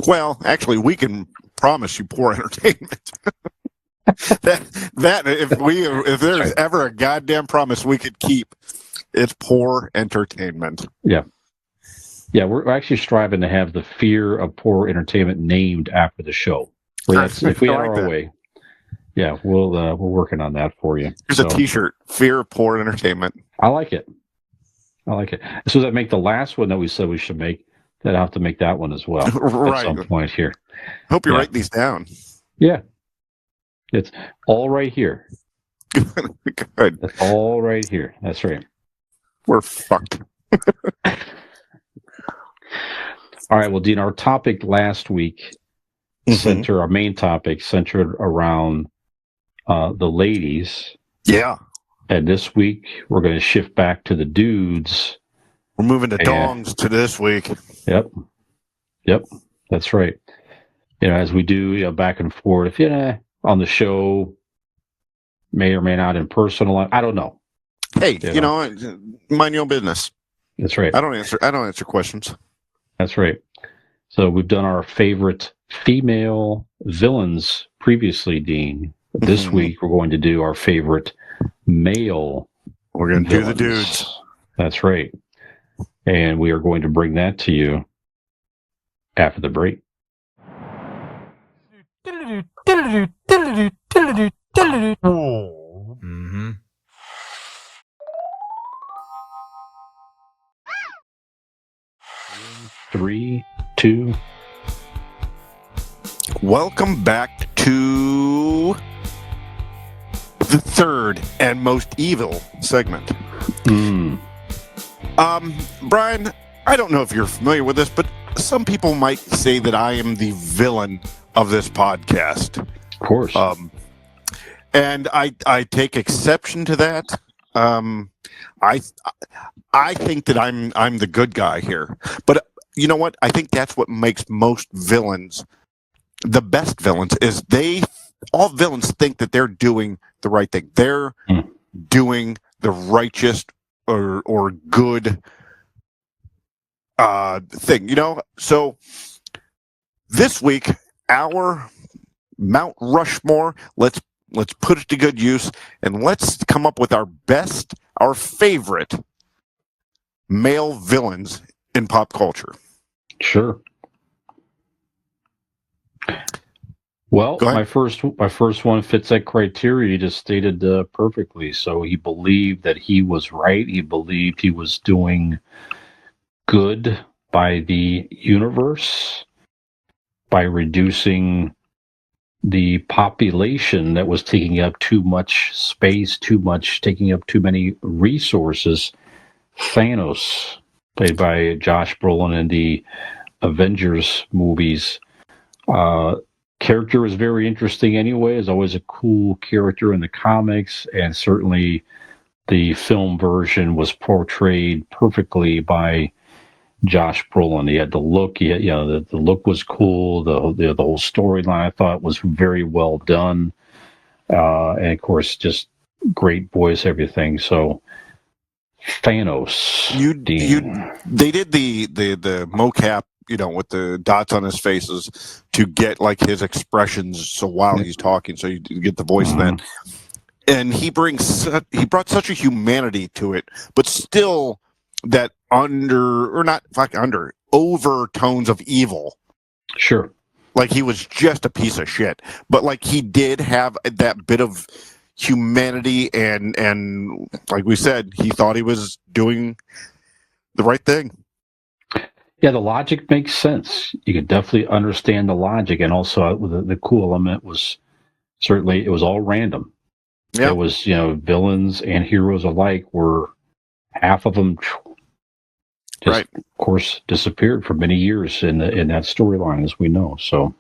Well, actually, we can promise you poor entertainment. that if there's ever a goddamn promise we could keep, it's poor entertainment. Yeah, we're actually striving to have the fear of poor entertainment named after the show. If we had our way, yeah, we're working on that for you. Here's a T-shirt: "Fear of poor entertainment." I like it. So that make the last one that we said we should make. That I have to make that one as well at some point here. Hope you write these down. Yeah. It's all right here. Good. It's all right here. That's right. We're fucked. All right. Well, Dean, our topic last week our main topic centered around the ladies. Yeah. And this week we're going to shift back to the dudes. We're moving to dongs to this week. Yep. That's right. As we do, back and forth. On the show, may or may not in personal life. I don't know. Hey, mind your own business. That's right. I don't answer questions. That's right. So we've done our favorite female villains previously, Dean. This week we're going to do our favorite male. We're going to do the dudes. That's right. And we are going to bring that to you after the break. Mm-hmm. 3, 2. Welcome back to the third and most evil segment. Brian, I don't know if you're familiar with this, but some people might say that I am the villain of this podcast. Of course. And I take exception to that. I think that I'm the good guy here. But you know what? I think that's what makes most villains the best villains is all villains think that they're doing the right thing. They're doing the righteous or good thing, you know? So this week, our Mount Rushmore, let's put it to good use, and let's come up with our favorite male villains in pop culture. Sure. Well, my first one fits that criteria. You just stated perfectly. So he believed that he was right. He believed he was doing good by the universe, by reducing the population that was taking up too much space, taking up too many resources. Thanos, played by Josh Brolin in the Avengers movies. Character is very interesting anyway. Is always a cool character in the comics, and certainly the film version was portrayed perfectly by Josh Brolin. He had the look. The look was cool. The whole storyline I thought was very well done, and of course, just great voice, everything. So Thanos. They did the mocap, with the dots on his faces to get like his expressions. So while he's talking, so you get the voice then. And he brought such a humanity to it, but still that overtones of evil. Sure. Like he was just a piece of shit, but like he did have that bit of humanity and like we said, he thought he was doing the right thing. Yeah, the logic makes sense. You could definitely understand the logic, and also the cool element was certainly it was all random. Yeah. It was villains and heroes alike were half of them just of course disappeared for many years in that storyline, as we know. So,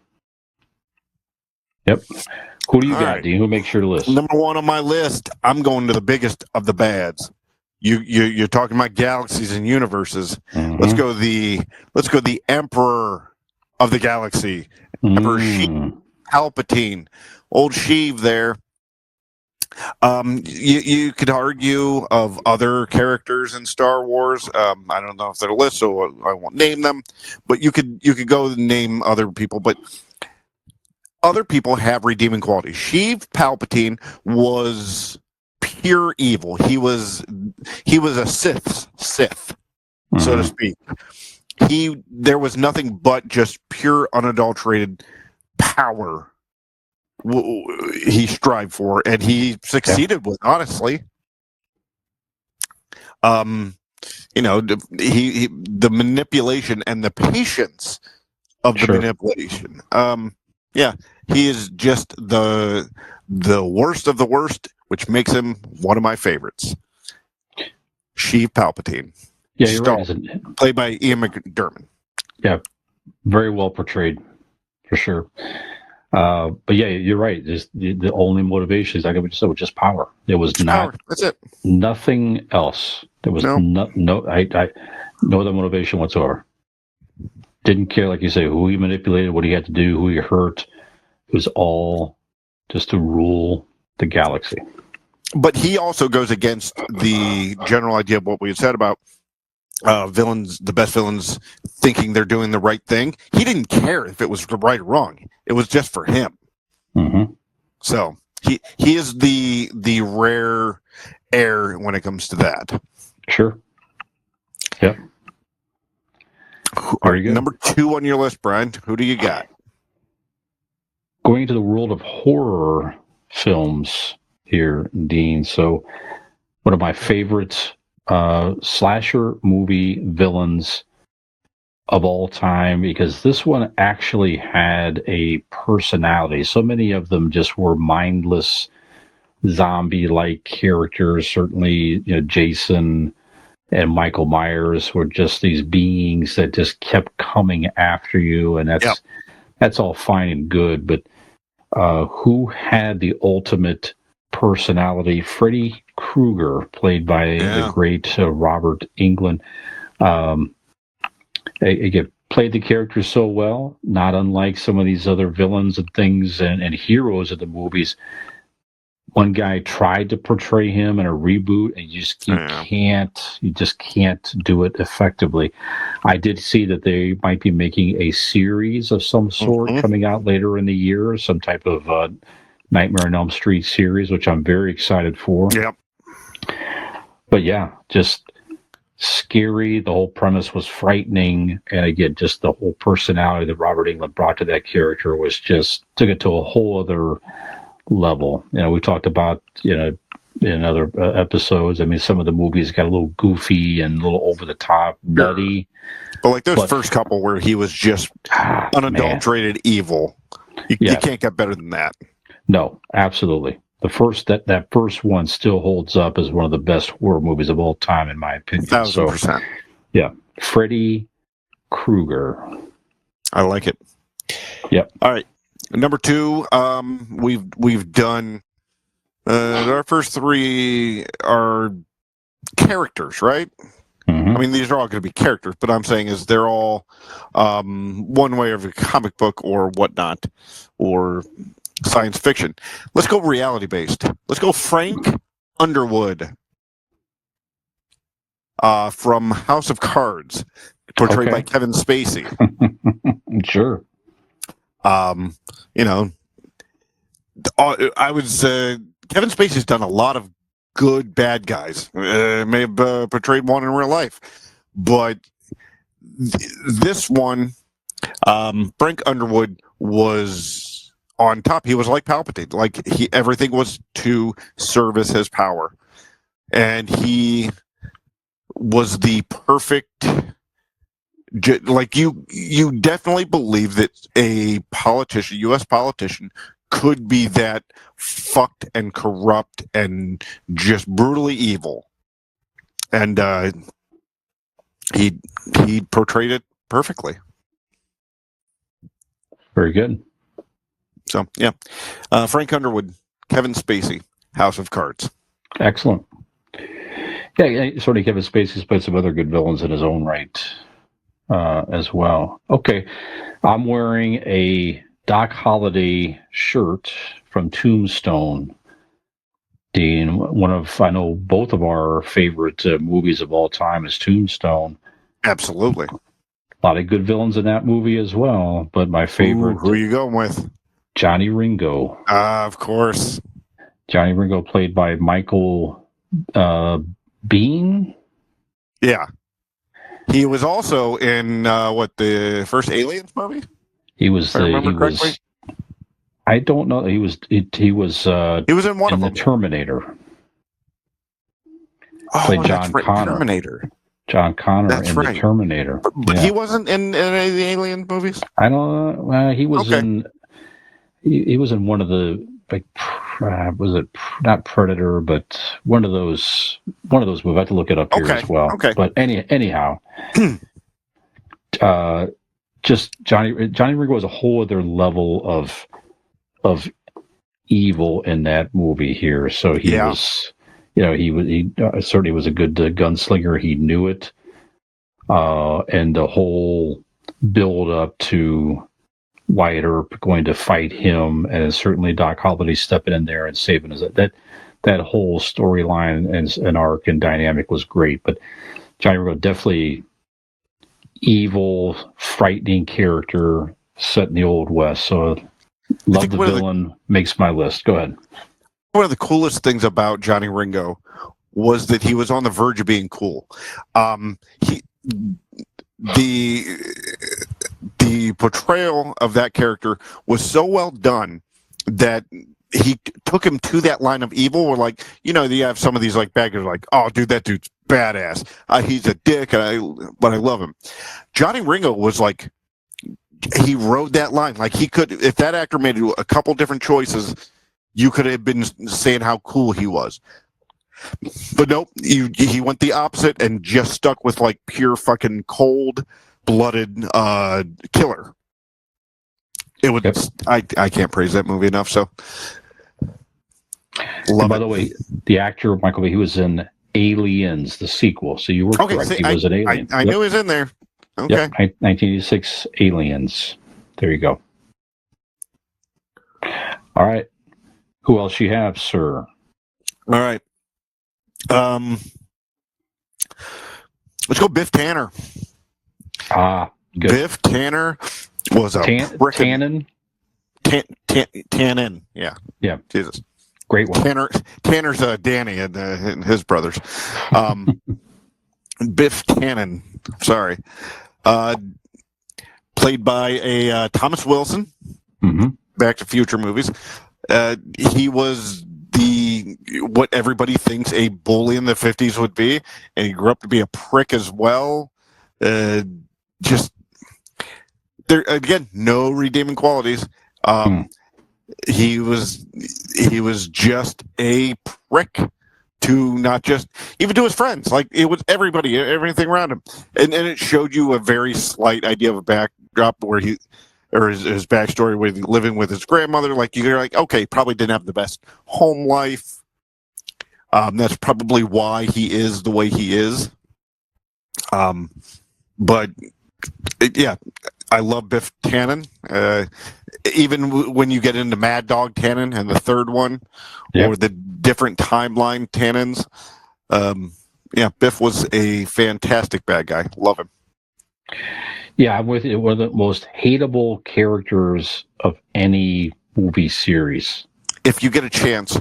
yep. Who do you got, right. Dean? Who makes your list? Number one on my list, I'm going to the biggest of the bads. You're talking about galaxies and universes. Mm-hmm. Let's go the Emperor of the Galaxy, Emperor Sheev Palpatine, old Sheev there. You could argue of other characters in Star Wars. I don't know if they're listed, so I won't name them. But you could go and name other people, but other people have redeeming qualities. Sheev Palpatine was pure evil. He was a Sith, so to speak. There was nothing but just pure, unadulterated power he strived for, and he succeeded with, honestly. The manipulation and the patience of the manipulation. He is just the worst of the worst, which makes him one of my favorites. Sheev Palpatine. Yeah, you're right. Played by Ian McDiarmid. Yeah, very well portrayed, for sure. But yeah, you're right. The only motivation is, like I said, was just power. There was power. That's it. Nothing else. There was no other motivation whatsoever. Didn't care, like you say, who he manipulated, what he had to do, who he hurt. It was all just to rule the galaxy. But he also goes against the general idea of what we had said about villains, the best villains thinking they're doing the right thing. He didn't care if it was right or wrong. It was just for him. Mm-hmm. So he is the rare air when it comes to that. Sure. Yep. Very good. Number 2 on your list, Brian. Who do you got? Going into the world of horror films here, Dean. So one of my favorite slasher movie villains of all time, because this one actually had a personality. So many of them just were mindless zombie-like characters. Certainly, Jason and Michael Myers were just these beings that just kept coming after you, and that's all fine and good. But who had the ultimate personality? Freddy Krueger, played by the great Robert Englund. Again, played the character so well, not unlike some of these other villains and things and heroes of the movies. One guy tried to portray him in a reboot, and you just can't do it effectively. I did see that they might be making a series of some sort coming out later in the year, some type of Nightmare on Elm Street series, which I'm very excited for. Yep. But yeah, just scary. The whole premise was frightening, and again, just the whole personality that Robert Englund brought to that character was just took it to a whole other level. We talked about in other episodes. I mean, some of the movies got a little goofy and a little over the top, nutty. But like those first couple where he was just unadulterated evil, you can't get better than that. No, absolutely. The first that first one still holds up as one of the best horror movies of all time, in my opinion. 1,000%. Yeah, Freddy Krueger. I like it. Yep. All right, number 2. We've done our first 3 are characters, right? Mm-hmm. I mean, these are all going to be characters, but I'm saying is they're all one way of a comic book or whatnot, or science fiction. Let's go reality based. Let's go Frank Underwood from House of Cards, portrayed by Kevin Spacey. Sure. I was Kevin Spacey's done a lot of good bad guys. May have portrayed one in real life, but this one, Frank Underwood was on top. He was like Palpatine. Like everything was to service his power, and he was the perfect. Like you definitely believe that a politician, U.S. politician, could be that fucked and corrupt and just brutally evil, and he portrayed it perfectly. Very good. So, yeah. Frank Underwood, Kevin Spacey, House of Cards. Excellent. Yeah, certainly Kevin Spacey's played some other good villains in his own right as well. Okay. I'm wearing a Doc Holliday shirt from Tombstone. Dean, I know both of our favorite movies of all time is Tombstone. Absolutely. A lot of good villains in that movie as well, but my favorite... who are you going with? Johnny Ringo. Of course. Johnny Ringo, played by Michael Biehn? Yeah. He was also in, the first Aliens movie? He was... I don't know. He was in one of them. The Terminator. Played John Connor. Terminator. John Connor in The Terminator. But he wasn't in any of the Alien movies? I don't know. He was in... He was in one of the, was it not Predator, but one of those movies. I have to look it up here as well. Okay. But anyhow, just Johnny Ringo was a whole other level of evil in that movie here. So he was, he certainly was a good gunslinger. He knew it, and the whole build up to Wyatt Earp going to fight him, and certainly Doc Holliday stepping in there and saving us. That whole storyline and arc and dynamic was great. But Johnny Ringo, definitely evil, frightening character set in the Old West. So love the villain, makes my list. Go ahead. One of the coolest things about Johnny Ringo was that he was on the verge of being cool. The portrayal of that character was so well done that he took him to that line of evil where, you have some of these bad guys like, oh, dude, that dude's badass. He's a dick, but I love him. Johnny Ringo was like, he rode that line. Like he could, if that actor made a couple different choices, you could have been saying how cool he was. But nope, he went the opposite and just stuck with like pure fucking cold-blooded killer. It would. Yep. I can't praise that movie enough. So, by the way, the actor Michael B. He was in Aliens, the sequel. So you were correct. See, he was an alien. I knew he was in there. Okay. Yep, 1986 Aliens. There you go. All right. Who else you have, sir? All right. Let's go Biff Tanner. Good. Biff Tanner was a Tannen. Tannen. Yeah. Jesus. Great one. Tanner's Danny and his brothers. Biff Tannen. Sorry. Played by a Thomas Wilson. Mm-hmm. Back to Future movies. He was what everybody thinks a bully in the 50s would be, and he grew up to be a prick as well. Just there again, no redeeming qualities. He was just a prick to not just even to his friends. Like it was everybody, everything around him, and it showed you a very slight idea of a backdrop where he. Or his backstory with living with his grandmother, like you're like, okay, probably didn't have the best home life. That's probably why he is the way he is. But yeah, I love Biff Tannen. Even when you get into Mad Dog Tannen and the third one, or the different timeline Tannens, Biff was a fantastic bad guy. Love him. Yeah, I'm with you. One of the most hateable characters of any movie series. If you get a chance,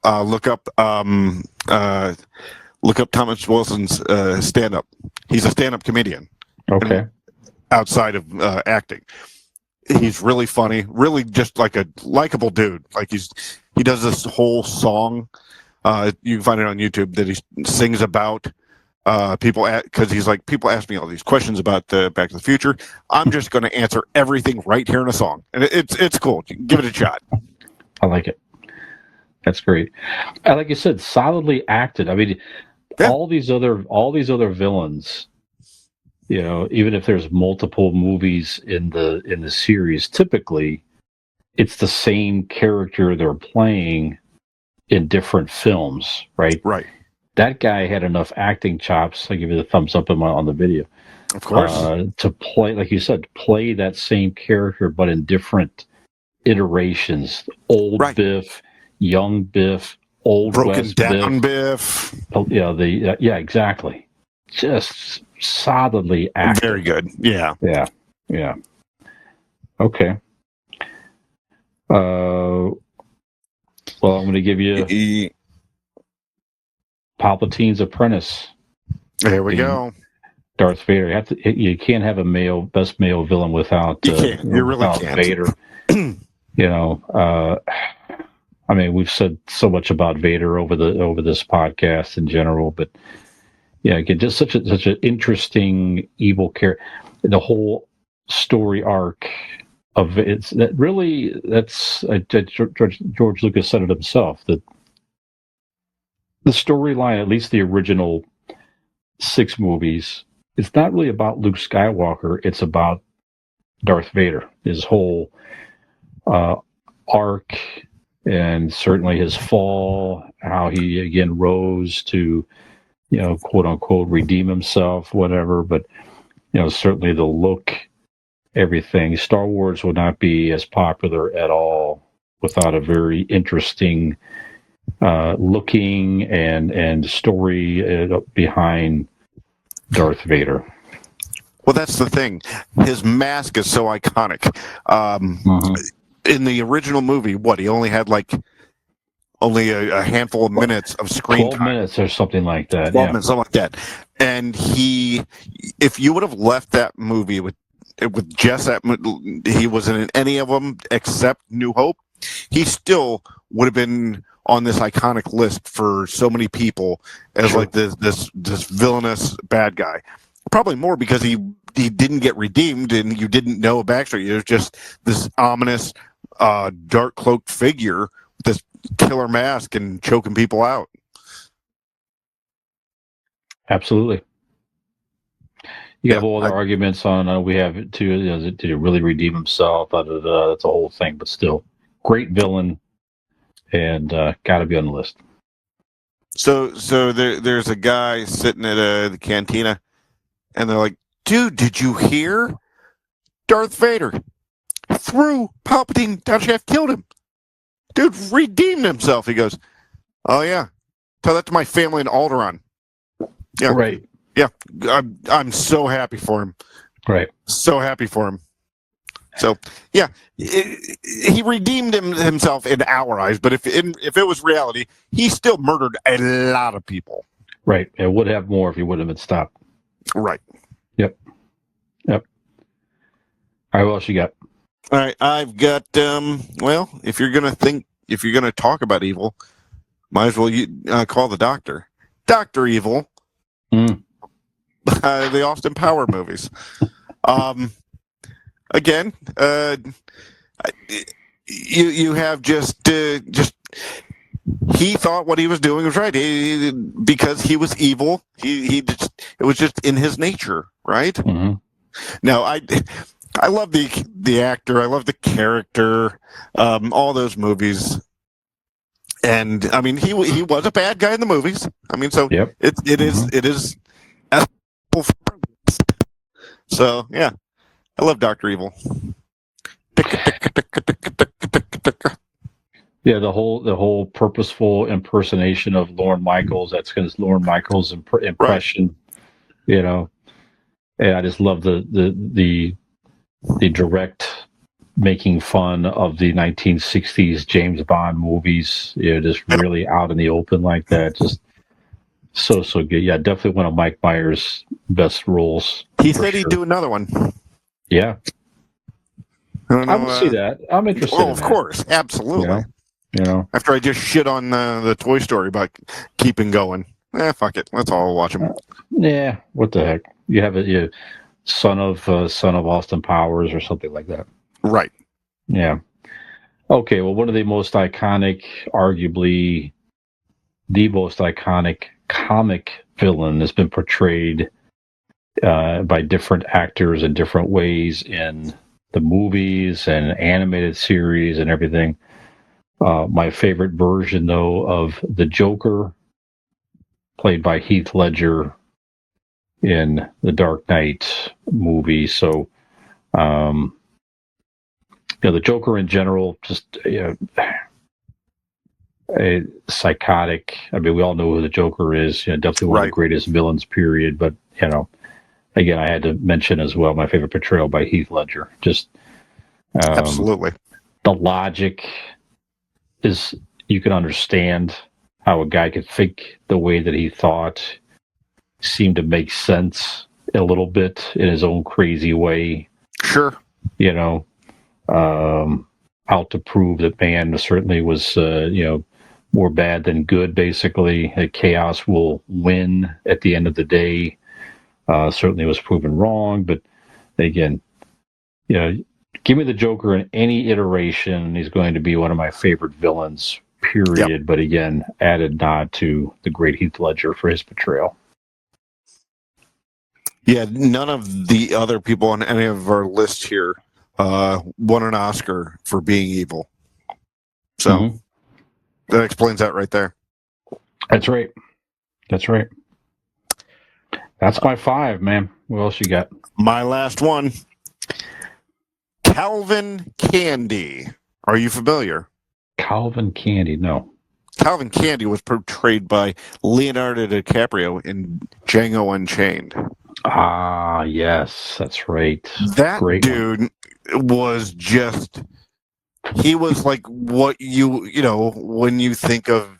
look up Thomas Wilson's stand-up. He's a stand-up comedian. Okay. Outside of acting, he's really funny. Really, just like a likable dude. Like he does this whole song. You can find it on YouTube that he sings about. People, because he's like, people ask me all these questions about Back to the Future. I'm just going to answer everything right here in a song, and it's cool. Give it a shot. I like it. That's great. Like you said, solidly acted. I mean, all these other villains. You know, even if there's multiple movies in the series, typically it's the same character they're playing in different films, right? Right. That guy had enough acting chops. I give you the thumbs up on the video. Of course. To play, like you said, play that same character, but in different iterations. Old Biff, young Biff, old broken West down Biff. Yeah, exactly. Just solidly acted. Very good. Yeah. Okay. Well, I'm going to give you Palpatine's apprentice. There we go. Darth Vader. You can't have a best male villain without you really can't. Vader. I mean, we've said so much about Vader over this podcast in general, but yeah, again, just such an interesting evil character. The whole story arc of it's that really George Lucas said it himself that the storyline, at least the original 6 movies, it's not really about Luke Skywalker. It's about Darth Vader. His whole arc, and certainly his fall, how he again rose to, quote unquote, redeem himself, whatever. But certainly the look, everything. Star Wars would not be as popular at all without a very interesting looking and story behind Darth Vader. Well, that's the thing. His mask is so iconic. In the original movie, he only had only a handful of minutes of screen 12 time. minutes or something like that. 12 minutes, something like that. And if you would have left that movie with just that, he wasn't in any of them except New Hope, he still would have been on this iconic list for so many people as like this villainous bad guy. Probably more because he didn't get redeemed and you didn't know a backstory. It was just this ominous, dark cloaked figure with this killer mask and choking people out. Absolutely. You have all the arguments on we have it too. Did he really redeem himself? That's a whole thing, but still, great villain, and got to be on the list. So there's a guy sitting at the cantina, and they're like, "Dude, did you hear? Darth Vader threw Palpatine down shaft, killed him. Dude redeemed himself." He goes, "Oh yeah, tell that to my family in Alderaan." Yeah, right. Yeah, I'm so happy for him. Right. So happy for him. So yeah, he redeemed himself in our eyes, but if it was reality, he still murdered a lot of people. Right. It would have more if he would have been stopped. Right. Yep. All right. What else you got? All right. I've got. Well, if you're gonna talk about evil, might as well call the Doctor. Dr. Evil. The Austin Power movies. Again, you have just he thought what he was doing was right because he was evil. It was just in his nature, right? Mm-hmm. Now I love the actor. I love the character. All those movies. And I mean, he was a bad guy in the movies. I mean, so yep. it is. So yeah, I love Dr. Evil. Yeah, the whole purposeful impersonation of Lorne Michaels. That's his Lorne Michaels impression. Right. And I just love the direct making fun of the 1960s James Bond movies. Just really out in the open like that. Just so good. Yeah, definitely one of Mike Myers' best roles. He said he'd do another one. Yeah. I would see that. I'm interested. Oh, of course, absolutely. After I just shit on the Toy Story about keeping going, fuck it. Let's all watch them. Yeah, what the heck? You have a son of Austin Powers or something like that. Right. Yeah. Okay. Well, one of the most iconic, arguably the most iconic comic villain has been portrayed by different actors in different ways in the movies and animated series and everything. My favorite version, though, of the Joker, played by Heath Ledger in the Dark Knight movie. So, the Joker in general, just a psychotic. I mean, we all know who the Joker is. Definitely one of the greatest villains, period. But again, I had to mention as well my favorite portrayal by Heath Ledger. Just absolutely, the logic is you can understand how a guy could think the way that he thought seemed to make sense a little bit in his own crazy way. Sure, out to prove that man certainly was more bad than good. Basically, chaos will win at the end of the day. Certainly was proven wrong, but again, give me the Joker in any iteration, he's going to be one of my favorite villains, period. Yep. But again, added nod to the great Heath Ledger for his portrayal. Yeah, none of the other people on any of our lists here won an Oscar for being evil. So that explains that right there. That's right. That's my 5, man. What else you got? My last one. Calvin Candy. Are you familiar? Calvin Candy, no. Calvin Candy was portrayed by Leonardo DiCaprio in Django Unchained. Ah, yes, that's right. That great dude was just... He was like what when you think of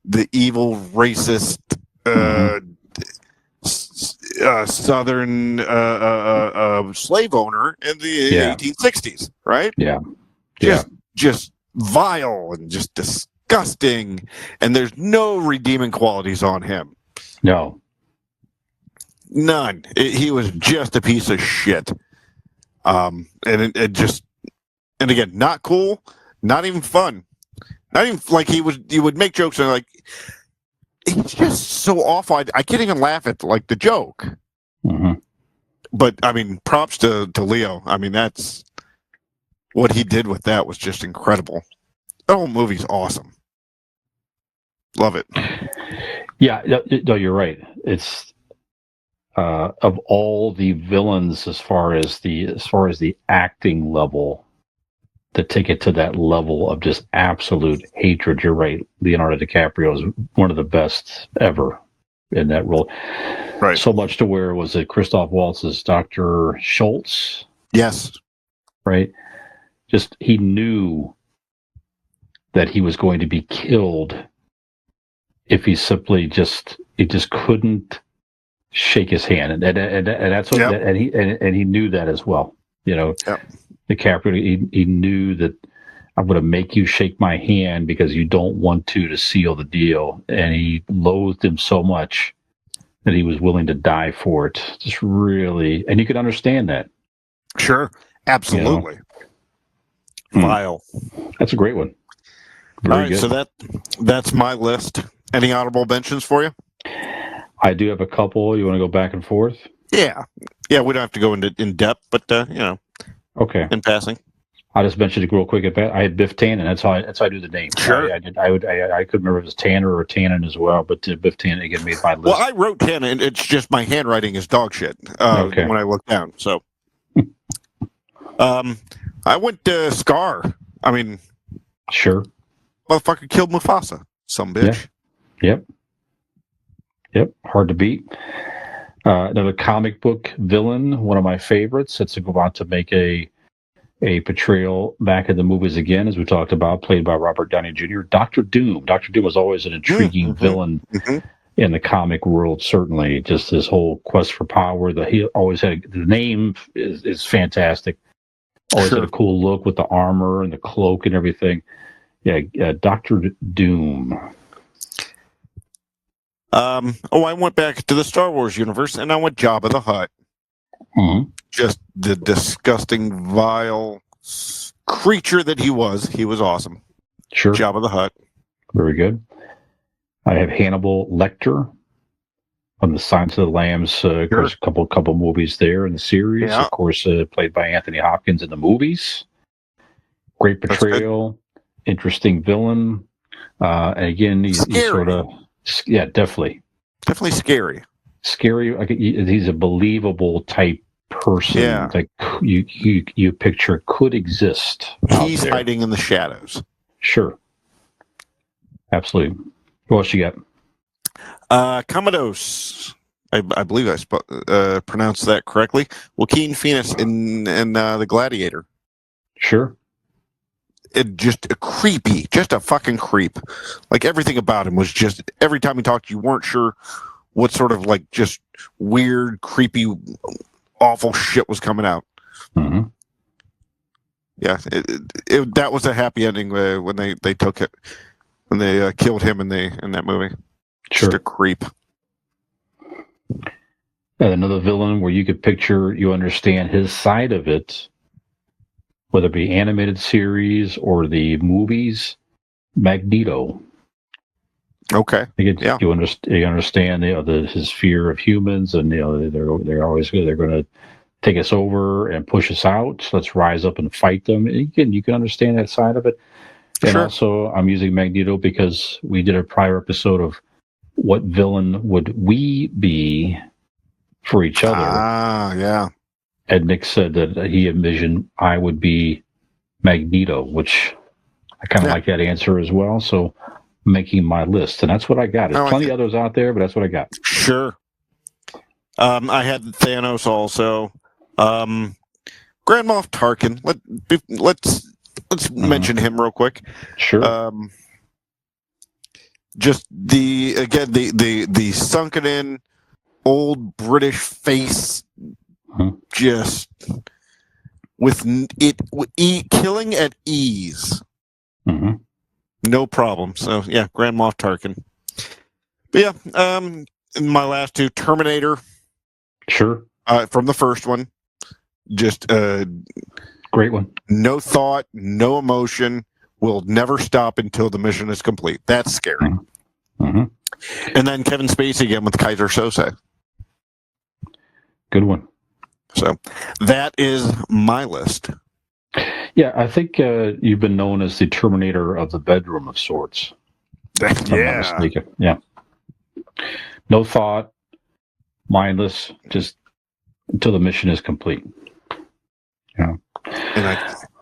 the evil, racist, Southern slave owner in the 1860s, right? Yeah. Just vile and just disgusting, and there's no redeeming qualities on him. No. None. He was just a piece of shit. And it just, and again, not cool, not even fun. Not even like you would make jokes and like, he's just so awful. I can't even laugh at like the joke. Mm-hmm. But I mean, props to Leo. I mean, that's what he did with that was just incredible. The whole movie's awesome. Love it. Yeah, no, you're right. It's of all the villains, as far as the acting level, to take it to that level of just absolute hatred. You're right. Leonardo DiCaprio is one of the best ever in that role. Right. So much to where was it Christoph Waltz's Dr. Schultz? Yes. Right. Just he knew that he was going to be killed if he just couldn't shake his hand, and that's what, Yep. and he knew that as well. You know, Yep. DiCaprio, he knew that I'm going to make you shake my hand because you don't want to seal the deal, and he loathed him so much that he was willing to die for it. Just really, and you can understand that. Sure. Absolutely. You know? Vile. That's a great one. All Very right, good. so that's my list. Any honorable mentions for you? I do have a couple. You want to go back and forth? Yeah. Yeah, we don't have to go into in depth, but Okay. in passing. I'll just mention it real quick. I had Biff Tannen. That's how I do the name. Sure. I couldn't remember if it was Tanner or Tannen as well, but Biff Tannen again made my list. Well, I wrote 10, and it's just my handwriting is dog shit Okay. when I look down. So, I went to Scar. I mean, Sure. motherfucker killed Mufasa. Some bitch. Yep. Hard to beat. Another comic book villain, one of my favorites. That's about to make a portrayal back in the movies again, as we talked about, played by Robert Downey Jr. Dr. Doom. Dr. Doom was always an intriguing villain in the comic world, certainly. Just his whole quest for power. He always had the name is fantastic. Always had a cool look with the armor and the cloak and everything. Yeah, Dr. Doom. I went back to the Star Wars universe, and I went Jabba the Hutt. Mm-hmm. Just the disgusting, vile creature that he was. He was awesome. Sure. Jabba the Hutt. Very good. I have Hannibal Lecter from the Silence of the Lambs. Of course, a couple movies there in the series. Yeah. Of course, played by Anthony Hopkins in the movies. Great portrayal. Interesting villain. And again, he's sort of, definitely scary. Scary. Like he's a believable type person. Yeah. Like you picture could exist. He's hiding in the shadows. Sure. Absolutely. What else you got? Commodus. I believe I pronounced that correctly. Joaquin Phoenix in The Gladiator. Sure. It just a creepy, just a fucking creep. Like everything about him was just, every time he talked, you weren't sure what sort of like just weird, creepy, awful shit was coming out. Mm-hmm. Yeah, that was a happy ending when they took it, when they killed him in that movie. Sure. Just a creep. And another villain where you could picture, you understand his side of it, whether it be animated series or the movies, Magneto. Okay. You understand his fear of humans, and they're going to take us over and push us out. Let's rise up and fight them. You can understand that side of it. And Sure. also, I'm using Magneto because we did a prior episode of what villain would we be for each other. Ah, yeah. And Nick said that he envisioned I would be Magneto, which I kind of like that answer as well. So making my list, and that's what I got. There's plenty of others out there, but that's what I got. Sure. I had Thanos also. Grand Moff Tarkin. Let's mention him real quick. Sure. Just the sunken in old British face, just with killing at ease. Mm-hmm. No problem. So yeah, Grand Moff Tarkin. But yeah, my last two, Terminator. Sure. From the first one, just Great one. no thought, no emotion. Will never stop until the mission is complete. That's scary. Mm-hmm. And then Kevin Spacey again with Kaiser Sose. Good one. So that is my list. Yeah, I think you've been known as the Terminator of the bedroom of sorts. If I'm not mistaken. Yeah. No thought, mindless, just until the mission is complete. Yeah.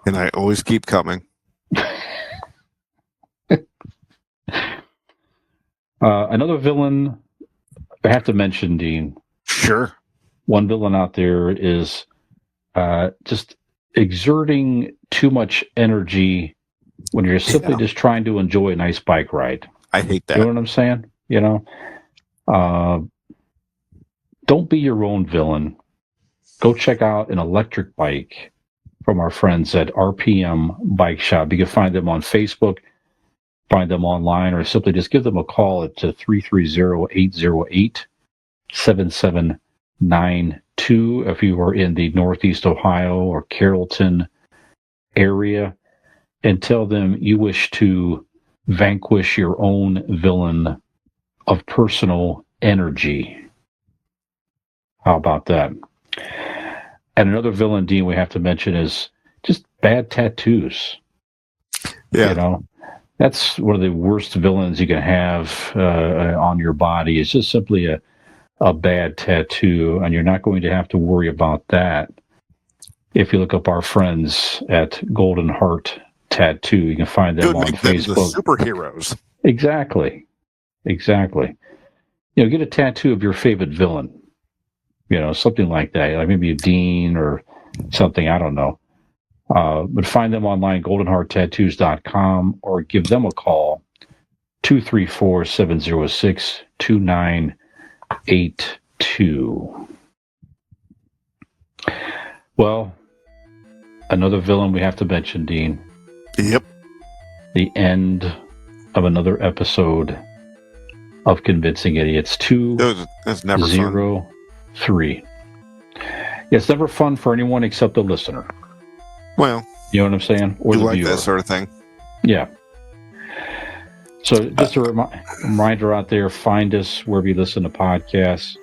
And I always keep coming. Another villain I have to mention, Dean. Sure. One villain out there is just exerting too much energy when you're simply just trying to enjoy a nice bike ride. I hate that. You know what I'm saying? You know, don't be your own villain. Go check out an electric bike from our friends at RPM Bike Shop. You can find them on Facebook, find them online, or simply just give them a call at 330-808-7792 if you are in the Northeast Ohio or Carrollton area, and tell them you wish to vanquish your own villain of personal energy. How about that? And another villain, Dean, we have to mention is just bad tattoos. Yeah. You know, that's one of the worst villains you can have on your body. It's just simply a bad tattoo, and you're not going to have to worry about that. If you look up our friends at Golden Heart Tattoo, you can find them on Facebook. The superheroes. Exactly. You know, get a tattoo of your favorite villain. You know, something like that. Like maybe a Dean or something. I don't know. But find them online, goldenhearttattoos.com, or give them a call, 234-706-2982. Well, another villain we have to mention, Dean. Yep. The end of another episode of Convincing Idiots. That's never fun. 203. Yeah, it's never fun for anyone except the listener. Well, you know what I'm saying? Or you the like viewer. that sort of thing. Yeah. So just a reminder out there, find us wherever you listen to podcasts.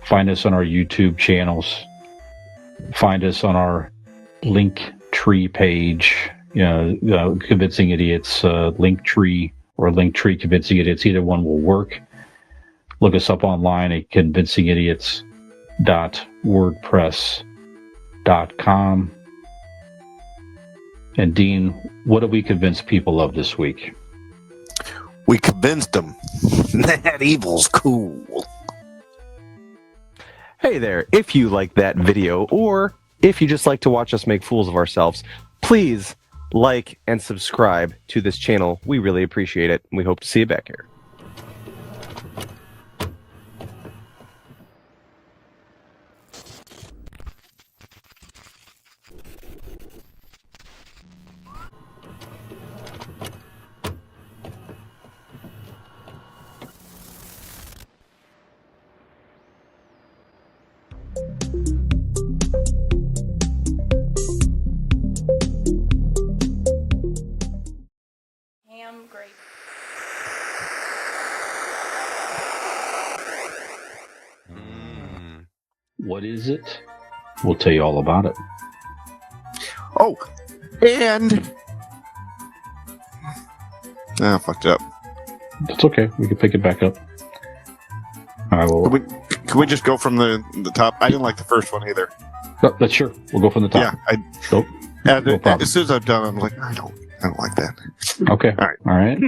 Find us on our YouTube channels. Find us on our Linktree page. You know, Convincing Idiots, Linktree, or Linktree Convincing Idiots. Either one will work. Look us up online at convincingidiots.wordpress.com. And Dean, what did we convince people of this week? We convinced them that evil's cool. Hey there, if you like that video, or if you just like to watch us make fools of ourselves, please like and subscribe to this channel. We really appreciate it, and we hope to see you back here. Ham grape. What is it? We'll tell you all about it. Oh, and I fucked up. It's okay. We can pick it back up. I will. Can we just go from the top? I didn't like the first one either. That's sure. We'll go from the top. Yeah, Nope. No problem. As soon as I'm done, I'm like, I don't like that. Okay. All right. All right.